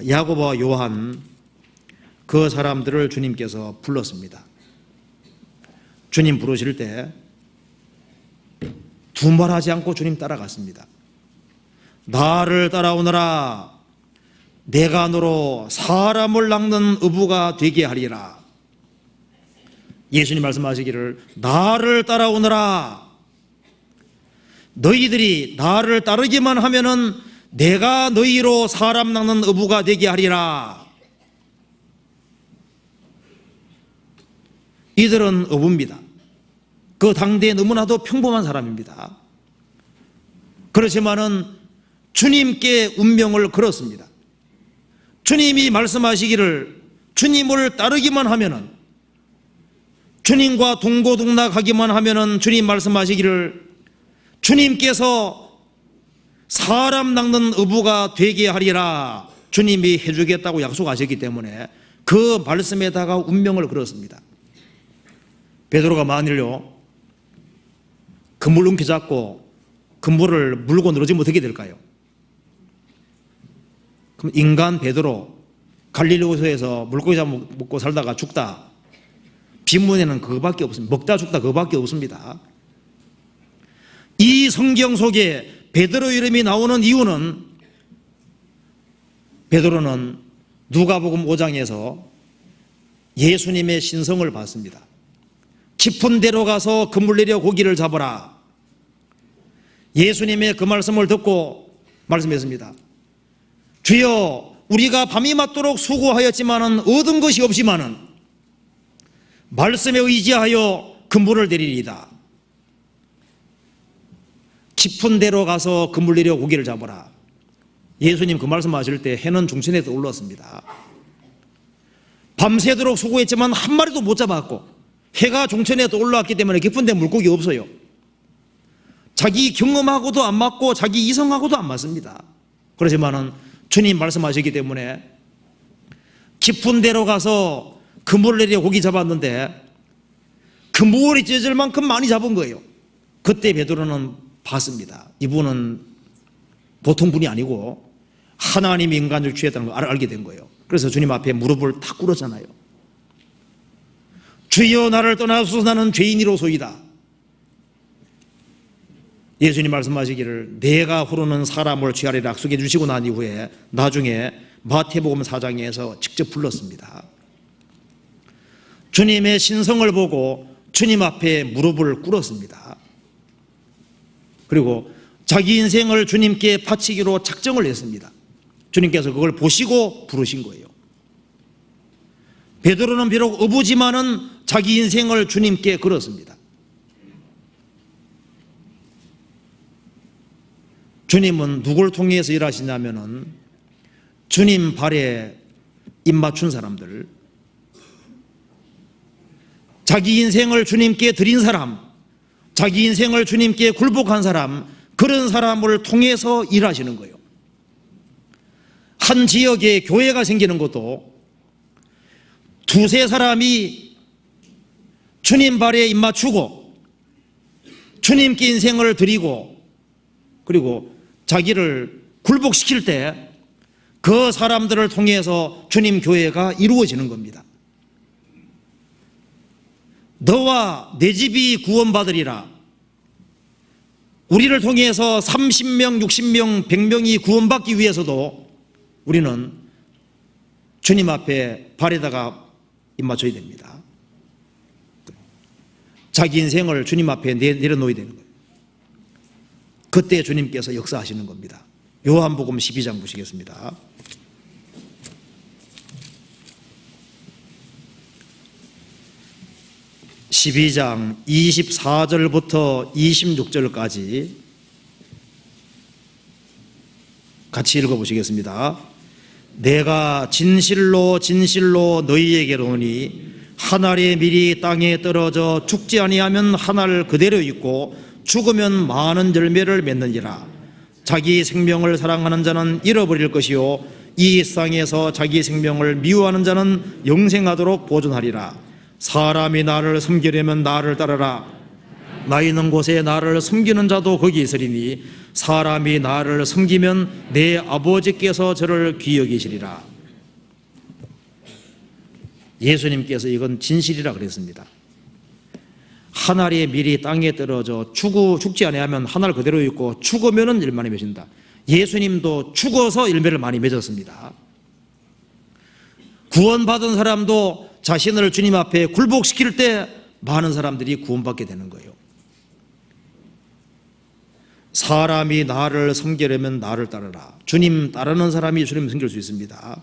A: 야고보와 요한, 그 사람들을 주님께서 불렀습니다. 주님 부르실 때 두말하지 않고 주님 따라갔습니다. 나를 따라오너라 내가 너로 사람을 낚는 어부가 되게 하리라. 예수님 말씀하시기를 나를 따라오너라. 너희들이 나를 따르기만 하면은 내가 너희로 사람 낚는 어부가 되게 하리라. 이들은 어부입니다. 그 당대에 너무나도 평범한 사람입니다. 그렇지만은 주님께 운명을 걸었습니다. 주님이 말씀하시기를 주님을 따르기만 하면은, 주님과 동고동락하기만 하면은 주님 말씀하시기를 주님께서 사람 낚는 어부가 되게 하리라 주님이 해주겠다고 약속하셨기 때문에 그 말씀에다가 운명을 걸었습니다. 베드로가 만일요 그물 움켜잡고 그물을 물고 늘어지면 어떻게 될까요? 그럼 인간 베드로 갈릴리 호수에서 물고기 잡고 살다가 죽다, 빈문에는 그거밖에 없습니다. 먹다 죽다 그거밖에 없습니다. 이 성경 속에 베드로 이름이 나오는 이유는 베드로는 누가복음 5장에서 예수님의 신성을 봤습니다. 깊은 데로 가서 그물 내려 고기를 잡아라. 예수님의 그 말씀을 듣고 말씀했습니다. 주여 우리가 밤이 맞도록 수고하였지만은 얻은 것이 없지만은 말씀에 의지하여 그물을 내리리이다. 깊은 데로 가서 그물 내려 고기를 잡아라. 예수님 그 말씀하실 때 해는 중천에 떠올랐습니다. 밤새도록 수고했지만 한 마리도 못 잡았고 해가 중천에 떠올랐기 때문에 깊은 데 물고기 없어요. 자기 경험하고도 안 맞고 자기 이성하고도 안 맞습니다. 그렇지만은 주님 말씀하시기 때문에 깊은 데로 가서 그물을 내려 고기 잡았는데 그물이 찢어질 만큼 많이 잡은 거예요. 그때 베드로는 봤습니다. 이분은 보통 분이 아니고 하나님이 인간을 취했다는 걸 알게 된 거예요. 그래서 주님 앞에 무릎을 탁 꿇었잖아요. 주여 나를 떠나소서 나는 죄인이로소이다. 예수님 말씀하시기를 내가 후로는 사람을 취하리라 약속해 주시고 난 이후에 나중에 마태복음 4장에서 직접 불렀습니다. 주님의 신성을 보고 주님 앞에 무릎을 꿇었습니다. 그리고 자기 인생을 주님께 바치기로 작정을 했습니다. 주님께서 그걸 보시고 부르신 거예요. 베드로는 비록 어부지만은 자기 인생을 주님께 걸었습니다. 주님은 누굴 통해서 일하시냐면은 주님 발에 입 맞춘 사람들, 자기 인생을 주님께 드린 사람, 자기 인생을 주님께 굴복한 사람, 그런 사람을 통해서 일하시는 거예요. 한 지역에 교회가 생기는 것도 두세 사람이 주님 발에 입 맞추고 주님께 인생을 드리고 그리고 자기를 굴복시킬 때 그 사람들을 통해서 주님 교회가 이루어지는 겁니다. 너와 내 집이 구원받으리라. 우리를 통해서 30명, 60명, 100명이 구원받기 위해서도 우리는 주님 앞에 발에다가 입맞춰야 됩니다. 자기 인생을 주님 앞에 내려놓아야 되는 거예요. 그때 주님께서 역사하시는 겁니다. 요한복음 12장 보시겠습니다. (12장) 24절부터 26절까지 같이 읽어보시겠습니다. 내가 진실로 진실로 너희에게로 오니 한 알의 밀이 땅에 떨어져 죽지 아니하면 한 알 그대로 있고 죽으면 많은 열매를 맺느니라. 자기 생명을 사랑하는 자는 잃어버릴 것이요 이 세상에서 자기 생명을 미워하는 자는 영생하도록 보존하리라. 사람이 나를 섬기려면 나를 따르라. 나 있는 곳에 나를 섬기는 자도 거기 있으리니 사람이 나를 섬기면 내 아버지께서 저를 귀히 여기시리라. 예수님께서 이건 진실이라 그랬습니다. 한 알의 밀이 땅에 떨어져 죽지 아니하면 한 알 그대로 있고 죽으면 열매를 맺는다. 예수님도 죽어서 열매를 많이 맺었습니다. 구원받은 사람도 자신을 주님 앞에 굴복시킬 때 많은 사람들이 구원받게 되는 거예요. 사람이 나를 섬기려면 나를 따르라. 주님 따르는 사람이 주님을 섬길 수 있습니다.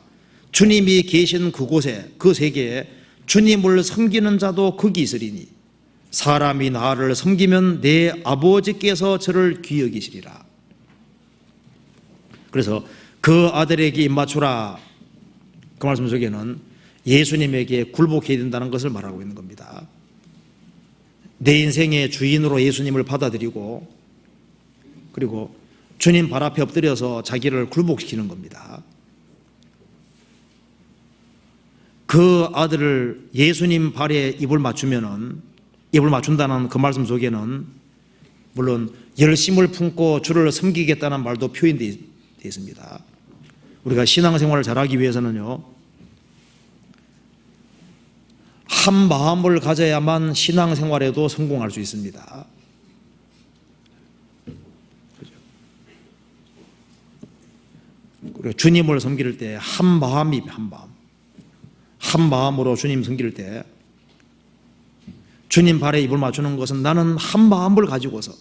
A: 주님이 계신 그곳에, 그 세계에 주님을 섬기는 자도 거기 있으리니 사람이 나를 섬기면 내 아버지께서 저를 귀히 여기시리라. 그래서 그 아들에게 입맞추라. 그 말씀 속에는 예수님에게 굴복해야 된다는 것을 말하고 있는 겁니다. 내 인생의 주인으로 예수님을 받아들이고 그리고 주님 발 앞에 엎드려서 자기를 굴복시키는 겁니다. 그 아들을 예수님 발에 입을 맞춘다는 그 말씀 속에는 물론 열심을 품고 주를 섬기겠다는 말도 표현되어 있습니다. 우리가 신앙생활을 잘하기 위해서는요, 한 마음을 가져야만 신앙생활에도 성공할 수 있습니다. 그리고 주님을 섬길 때 한 마음으로 주님 섬길 때 주님 발에 입을 맞추는 것은 나는 한 마음을 가지고서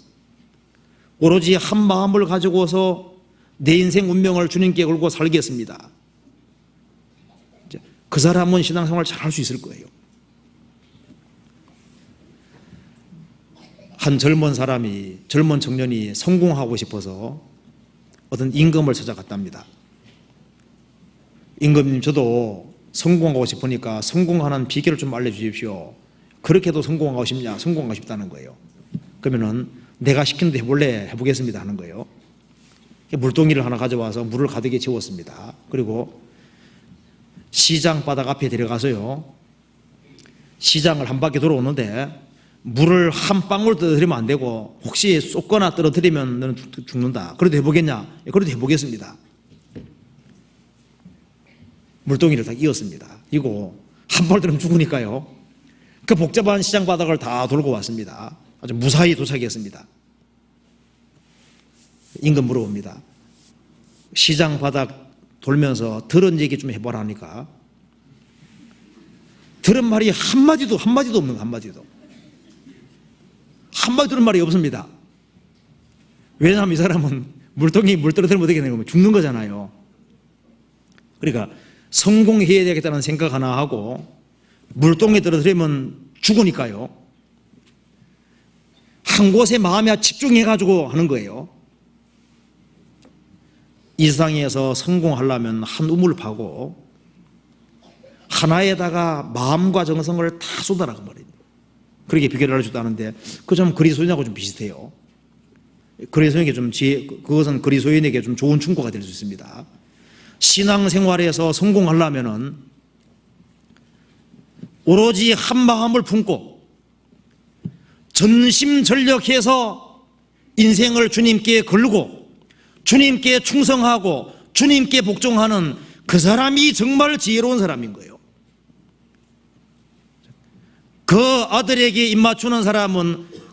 A: 오로지 한 마음을 가지고서 내 인생 운명을 주님께 걸고 살겠습니다. 그 사람은 신앙생활 잘할 수 있을 거예요. 한 젊은 청년이 성공하고 싶어서 어떤 임금을 찾아갔답니다. 임금님, 저도 성공하고 싶으니까 성공하는 비결을 좀 알려주십시오. 그렇게도 성공하고 싶다는 거예요. 그러면은 내가 시키는 대로 해보겠습니다 하는 거예요. 물동이를 하나 가져와서 물을 가득히 채웠습니다. 그리고 시장 바닥 앞에 데려가서요, 시장을 한 바퀴 돌아오는데 물을 한 방울 떨어뜨리면 안 되고 혹시 쏟거나 떨어뜨리면 너는 죽는다. 그래도 해보겠냐? 그래도 해보겠습니다. 물동이를 딱 이었습니다. 이거 한 발 들으면 죽으니까요. 그 복잡한 시장 바닥을 다 돌고 왔습니다. 아주 무사히 도착했습니다. 임금 물어봅니다. 시장 바닥 돌면서 들은 얘기 좀 해보라 하니까 들은 말이 한마디도 없는 거예요. 한마디 들은 말이 없습니다. 왜냐하면 이 사람은 물 떨어뜨리면 어떻게 되는 거면 죽는 거잖아요. 그러니까 성공해야 되겠다는 생각 하나 하고 물동에 떨어뜨리면 죽으니까요. 한 곳에 마음에 집중해가지고 하는 거예요. 이 세상에서 성공하려면 한 우물 파고 하나에다가 마음과 정성을 다 쏟아라고 말입니다. 그렇게 비결을 알려줬다는데 그 좀 그리스도인하고 좀 비슷해요. 그것은 그리스도인에게 좀 좋은 충고가 될 수 있습니다. 신앙생활에서 성공하려면은 오로지 한 마음을 품고 전심전력해서 인생을 주님께 걸고 주님께 충성하고 주님께 복종하는 그 사람이 정말 지혜로운 사람인 거예요. 그 아들에게 입맞추는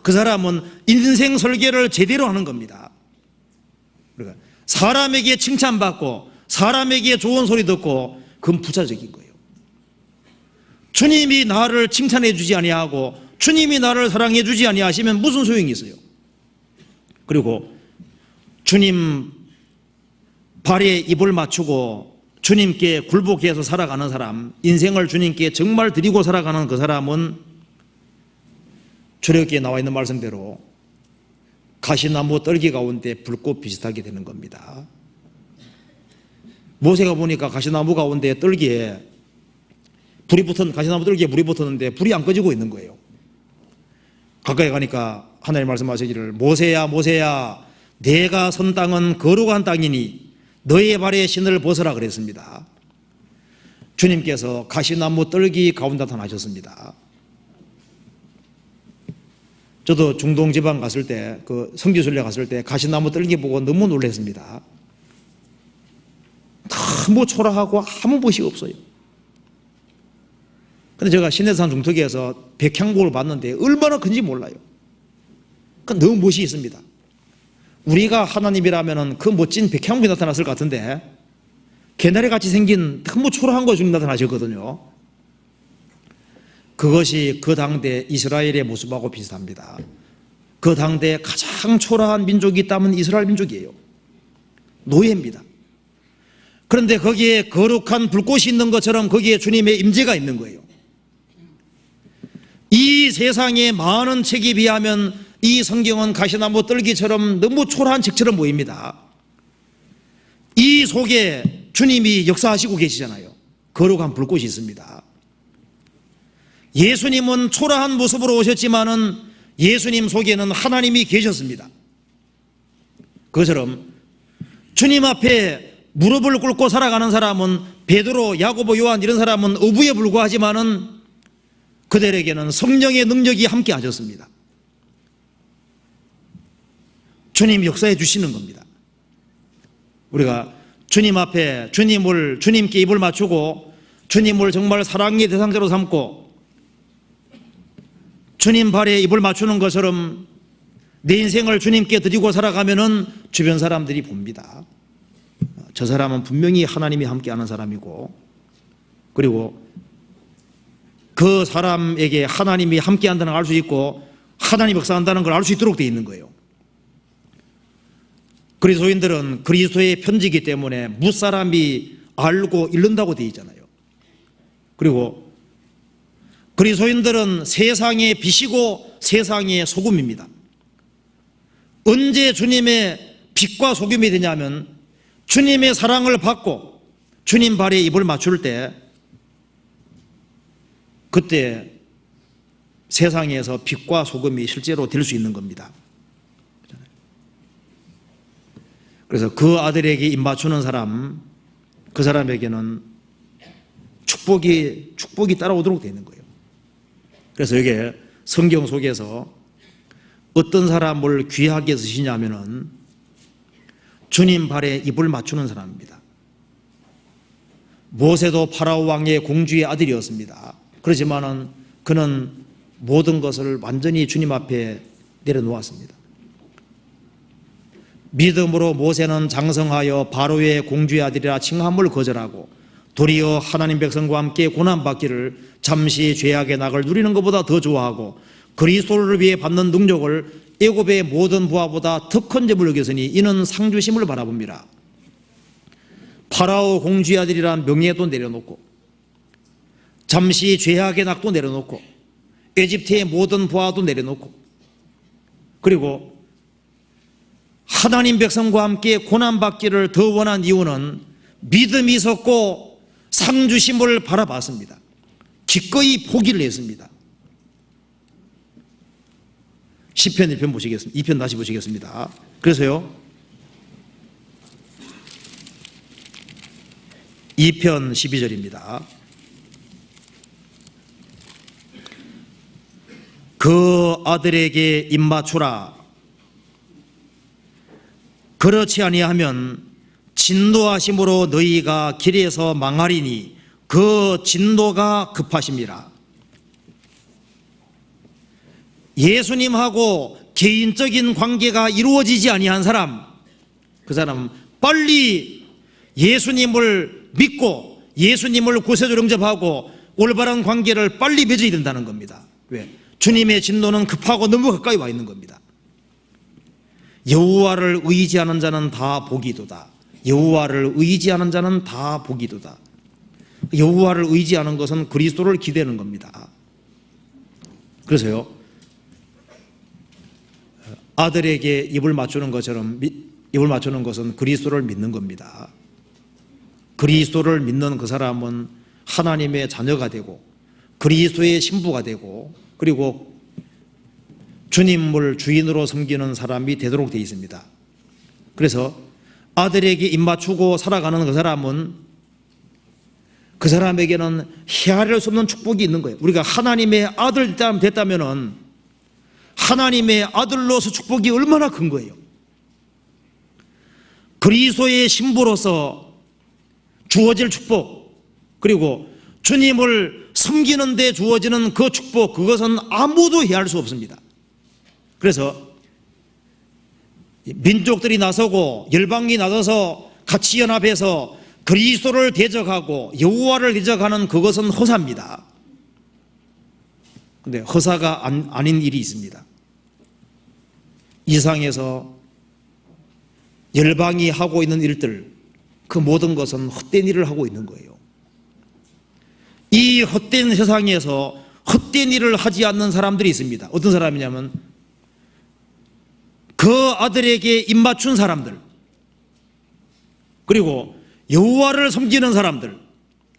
A: 그 사람은 인생 설계를 제대로 하는 겁니다. 그러니까 사람에게 칭찬받고 사람에게 좋은 소리 듣고 그건 부차적인 거예요. 주님이 나를 칭찬해 주지 아니하고 주님이 나를 사랑해 주지 아니하시면 무슨 소용이 있어요? 그리고 주님 발에 입을 맞추고 주님께 굴복해서 살아가는 사람, 인생을 주님께 정말 드리고 살아가는 그 사람은 주력기에 나와 있는 말씀대로 가시나무 떨기 가운데 불꽃 비슷하게 되는 겁니다. 모세가 보니까 가시나무 가운데 떨기에 불이 붙은, 가시나무 떨기에 불이 붙었는데 불이 안 꺼지고 있는 거예요. 가까이 가니까 하나님 말씀하시기를 모세야 모세야 내가 선 땅은 거룩한 땅이니 너의 발에 신을 벗어라 그랬습니다. 주님께서 가시나무 떨기 가운데 나타나셨습니다. 저도 중동 지방 갔을 때, 그 성지순례 갔을 때 가시나무 떨기 보고 너무 놀랐습니다. 너무 초라하고 아무 멋이 없어요. 근데 제가 신내산 중턱에서 백향목을 봤는데 얼마나 큰지 몰라요. 너무 멋이 있습니다. 우리가 하나님이라면 그 멋진 백향목이 나타났을 것 같은데 개나리 같이 생긴 너무 초라한 것이 나타나셨거든요. 그것이 그 당대 이스라엘의 모습하고 비슷합니다. 그 당대 가장 초라한 민족이 있다면 이스라엘 민족이에요. 노예입니다. 그런데 거기에 거룩한 불꽃이 있는 것처럼 거기에 주님의 임재가 있는 거예요. 이 세상의 많은 책에 비하면 이 성경은 가시나무 떨기처럼 너무 초라한 책처럼 보입니다. 이 속에 주님이 역사하시고 계시잖아요. 거룩한 불꽃이 있습니다. 예수님은 초라한 모습으로 오셨지만은 예수님 속에는 하나님이 계셨습니다. 그것처럼 주님 앞에 무릎을 꿇고 살아가는 사람은 베드로, 야고보, 요한 이런 사람은 어부에 불과하지만은 그들에게는 성령의 능력이 함께 하셨습니다. 주님 역사해 주시는 겁니다. 우리가 주님 앞에 주님께 입을 맞추고 주님을 정말 사랑의 대상자로 삼고 주님 발에 입을 맞추는 것처럼 내 인생을 주님께 드리고 살아가면은 주변 사람들이 봅니다. 저 사람은 분명히 하나님이 함께하는 사람이고, 그리고 그 사람에게 하나님이 함께한다는 걸 알 수 있고 하나님이 역사한다는 걸 알 수 있도록 되어 있는 거예요. 그리스도인들은 그리스도의 편지이기 때문에 무사람이 알고 잃는다고 되어 있잖아요. 그리고 그리스도인들은 세상의 빛이고 세상의 소금입니다. 언제 주님의 빛과 소금이 되냐면 주님의 사랑을 받고 주님 발에 입을 맞출 때, 그때 세상에서 빛과 소금이 실제로 될 수 있는 겁니다. 그래서 그 아들에게 입 맞추는 사람, 그 사람에게는 축복이 따라오도록 되어 있는 거예요. 그래서 이게 성경 속에서 어떤 사람을 귀하게 쓰시냐면은 주님 발에 입을 맞추는 사람입니다. 모세도 파라오 왕의 공주의 아들이었습니다. 그렇지만은 그는 모든 것을 완전히 주님 앞에 내려놓았습니다. 믿음으로 모세는 장성하여 바로의 공주의 아들이라 칭함을 거절하고 도리어 하나님 백성과 함께 고난받기를 잠시 죄악의 낙을 누리는 것보다 더 좋아하고 그리스도를 위해 받는 능력을 애굽의 모든 부하보다 더 큰 점을 여겼으니 이는 상주심을 바라봅니다. 파라오 공주의 아들이란 명예도 내려놓고 잠시 죄악의 낙도 내려놓고 에집트의 모든 부하도 내려놓고, 그리고 하나님 백성과 함께 고난받기를 더 원한 이유는 믿음이 있었고 상주심을 바라봤습니다. 기꺼이 포기를 했습니다. 시편 1편 보시겠습니다. 2편 다시 보시겠습니다. 그래서요, 2편 12절입니다. 그 아들에게 입맞추라. 그렇지 아니하면 진노하심으로 너희가 길에서 망하리니 그 진노가 급하심이라. 예수님하고 개인적인 관계가 이루어지지 아니한 사람, 그 사람은 빨리 예수님을 믿고 예수님을 구세주로 영접하고 올바른 관계를 빨리 맺어야 된다는 겁니다. 왜? 주님의 진노는 급하고 너무 가까이 와 있는 겁니다. 여호와를 의지하는 자는 다 복이도다. 여호와를 의지하는 자는 다 복이도다. 여호와를 의지하는 것은 그리스도를 기대는 겁니다. 그래서요, 아들에게 입을 맞추는 것처럼 입을 맞추는 것은 그리스도를 믿는 겁니다. 그리스도를 믿는 그 사람은 하나님의 자녀가 되고 그리스도의 신부가 되고 그리고 주님을 주인으로 섬기는 사람이 되도록 되어 있습니다. 그래서 아들에게 입 맞추고 살아가는 그 사람은 그 사람에게는 헤아릴 수 없는 축복이 있는 거예요. 우리가 하나님의 아들 됐다면은 하나님의 아들로서 축복이 얼마나 큰 거예요. 그리스도의 신부로서 주어질 축복, 그리고 주님을 섬기는 데 주어지는 그 축복, 그것은 아무도 헤아릴 수 없습니다. 그래서 민족들이 나서고 열방이 나서서 같이 연합해서 그리스도를 대적하고 여호와를 대적하는 그것은 허사입니다. 그런데 허사가 아닌 일이 있습니다. 이 세상에서 열방이 하고 있는 일들, 그 모든 것은 헛된 일을 하고 있는 거예요. 이 헛된 세상에서 헛된 일을 하지 않는 사람들이 있습니다. 어떤 사람이냐면 그 아들에게 입맞춘 사람들, 그리고 여호와를 섬기는 사람들,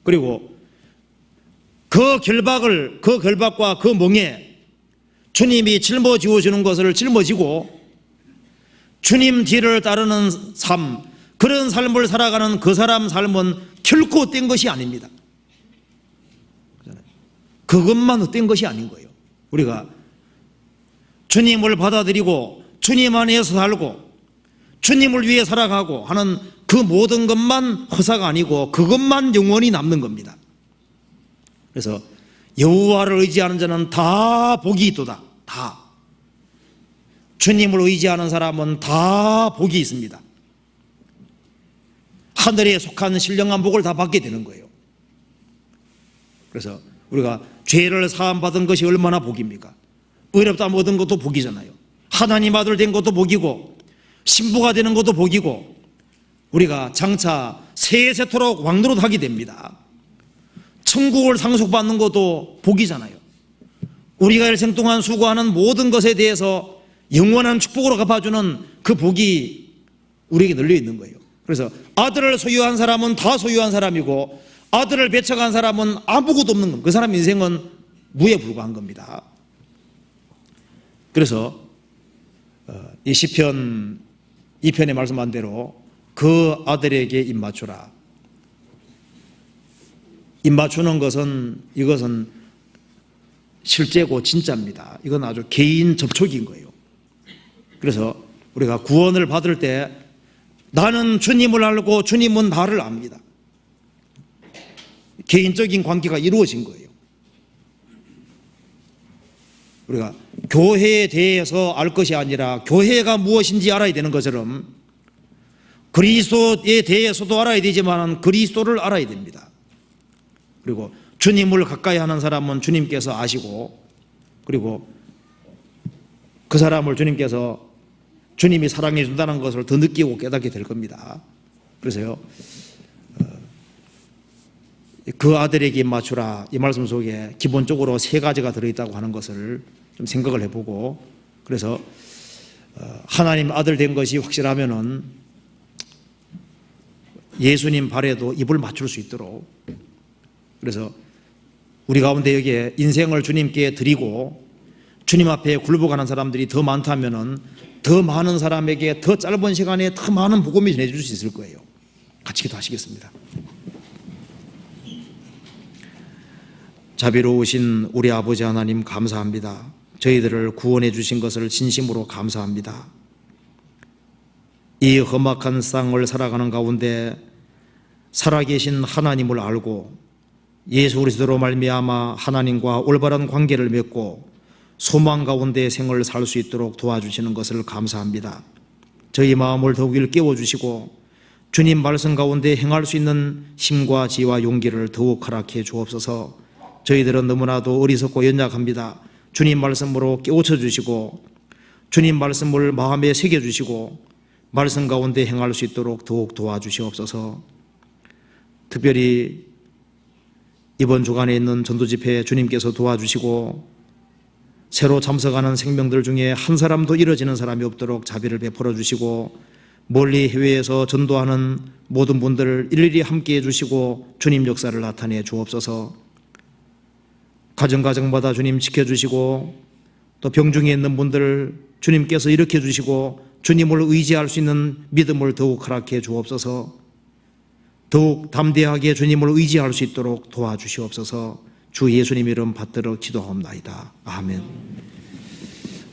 A: 그리고 그 결박과 그 멍에 주님이 짊어지어 주는 것을 짊어지고 주님 뒤를 따르는 삶, 그런 삶을 살아가는 그 사람 삶은 결코 헛된 것이 아닙니다. 그것만 헛된 것이 아닌 거예요. 우리가 주님을 받아들이고 주님 안에서 살고 주님을 위해 살아가고 하는 그 모든 것만 허사가 아니고 그것만 영원히 남는 겁니다. 그래서 여호와를 의지하는 자는 다 복이 있도다. 다. 주님을 의지하는 사람은 다 복이 있습니다. 하늘에 속한 신령한 복을 다 받게 되는 거예요. 그래서 우리가 죄를 사함받은 것이 얼마나 복입니까? 의롭다함 얻은 것도 복이잖아요. 하나님 아들 된 것도 복이고 신부가 되는 것도 복이고 우리가 장차 세세토록 왕노릇 하게 됩니다. 천국을 상속받는 것도 복이잖아요. 우리가 일생 동안 수고하는 모든 것에 대해서 영원한 축복으로 갚아주는 그 복이 우리에게 널려 있는 거예요. 그래서 아들을 소유한 사람은 다 소유한 사람이고 아들을 배척한 사람은 아무것도 없는 겁니다. 그 사람 인생은 무에 불과한 겁니다. 그래서 이 시편 2편에 말씀한 대로 그 아들에게 입 맞추라. 입 맞추는 것은 이것은 실제고 진짜입니다. 이건 아주 개인 접촉인 거예요. 그래서 우리가 구원을 받을 때 나는 주님을 알고 주님은 나를 압니다. 개인적인 관계가 이루어진 거예요. 우리가 교회에 대해서 알 것이 아니라 교회가 무엇인지 알아야 되는 것처럼 그리스도에 대해서도 알아야 되지만 그리스도를 알아야 됩니다. 그리고 주님을 가까이 하는 사람은 주님께서 아시고 그리고 그 사람을 주님께서 주님이 사랑해 준다는 것을 더 느끼고 깨닫게 될 겁니다. 그래서요, 그 아들에게 맞추라 이 말씀 속에 기본적으로 세 가지가 들어있다고 하는 것을 좀 생각을 해보고 그래서 하나님 아들 된 것이 확실하면은 예수님 발에도 입을 맞출 수 있도록 그래서 우리 가운데 여기에 인생을 주님께 드리고 주님 앞에 굴복하는 사람들이 더 많다면은 더 많은 사람에게 더 짧은 시간에 더 많은 복음이 전해줄 수 있을 거예요. 같이 기도하시겠습니다. 자비로우신 우리 아버지 하나님 감사합니다. 저희들을 구원해 주신 것을 진심으로 감사합니다. 이 험악한 세상을 살아가는 가운데 살아계신 하나님을 알고 예수 그리스도로 말미암아 하나님과 올바른 관계를 맺고 소망 가운데 생을 살 수 있도록 도와주시는 것을 감사합니다. 저희 마음을 더욱 일깨워 주시고 주님 말씀 가운데 행할 수 있는 힘과 지혜와 용기를 더욱 허락해 주옵소서. 저희들은 너무나도 어리석고 연약합니다. 주님 말씀으로 깨우쳐 주시고 주님 말씀을 마음에 새겨 주시고 말씀 가운데 행할 수 있도록 더욱 도와주시옵소서. 특별히 이번 주간에 있는 전도집회에 주님께서 도와주시고 새로 참석하는 생명들 중에 한 사람도 잃어지는 사람이 없도록 자비를 베풀어 주시고 멀리 해외에서 전도하는 모든 분들을 일일이 함께해 주시고 주님 역사를 나타내 주옵소서. 가정가정마다 주님 지켜주시고 또 병중에 있는 분들을 주님께서 일으켜 주시고 주님을 의지할 수 있는 믿음을 더욱 허락해 주옵소서. 더욱 담대하게 주님을 의지할 수 있도록 도와주시옵소서. 주 예수님 이름 받들어 기도하옵나이다. 아멘.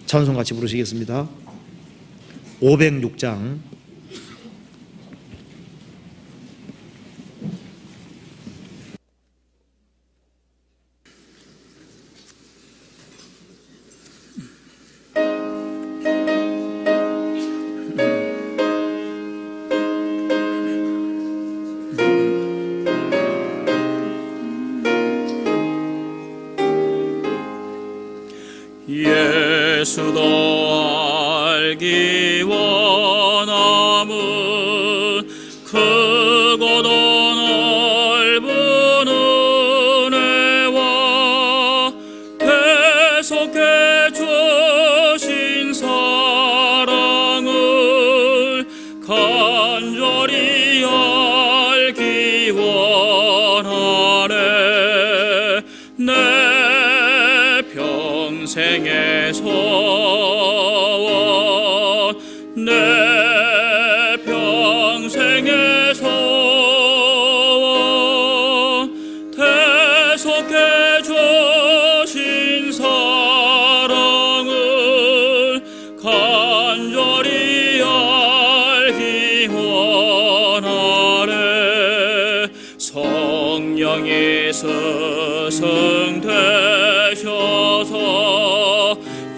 A: 찬송 같이 부르시겠습니다. 506장
B: 예수도 알기 원함은 크고도 넓은 은혜와 계속해 주신 사랑을 간절히 알기 원하네. 내 평생의 소원, 내 평생의 소원, 대속해 주신 사랑을 간절히 알기 원하네. 성령이 스승되셔서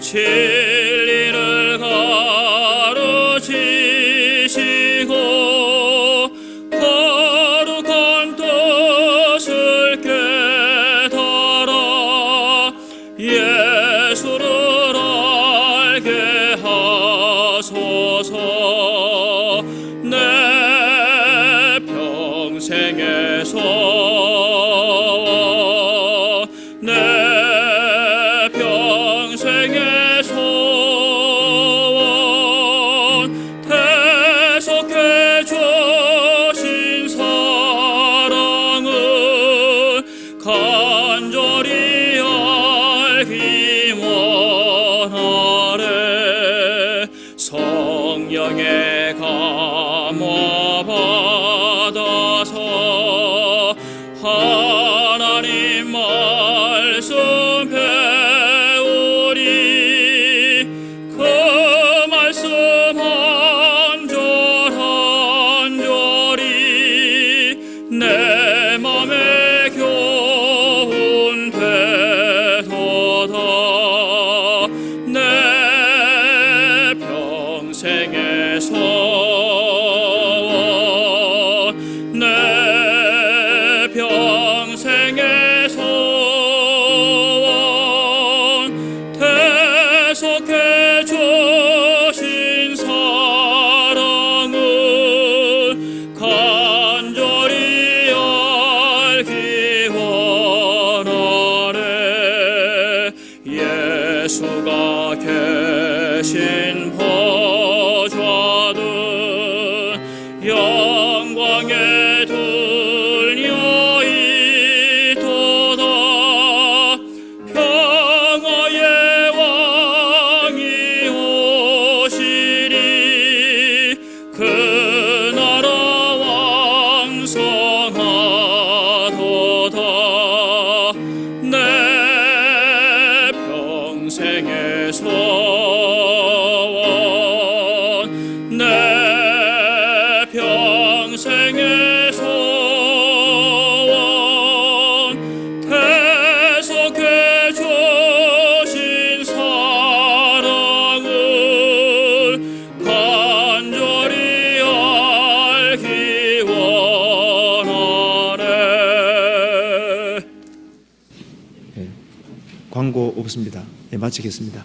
B: 진리를 가르치시고 거룩한 뜻을 깨달아 예수를 알게 하소서. 내 평생의 소원, 내 평생의 소원, 대속해 주신 사랑을 간절히 알기 원하네. 성령의 감화 받아서 하나님 말씀 배우리. 그 말씀 한 절 한 절이 내 맘에 교훈 되도다. 내 평생의 소원, 내 평생의 소원, 대속해 주신 사랑을 간절히 알기 원하네. 예수가 계신 보좌든 영광에 들려 있도다. 평화의 왕이 오시리. 그 나라 왕성하도다. 내 평생의 소원, 내 평생의 소원, 대속해 주신 사랑을 간절히 알기 원하네.
A: 광고 없습니다. 예, 마치겠습니다.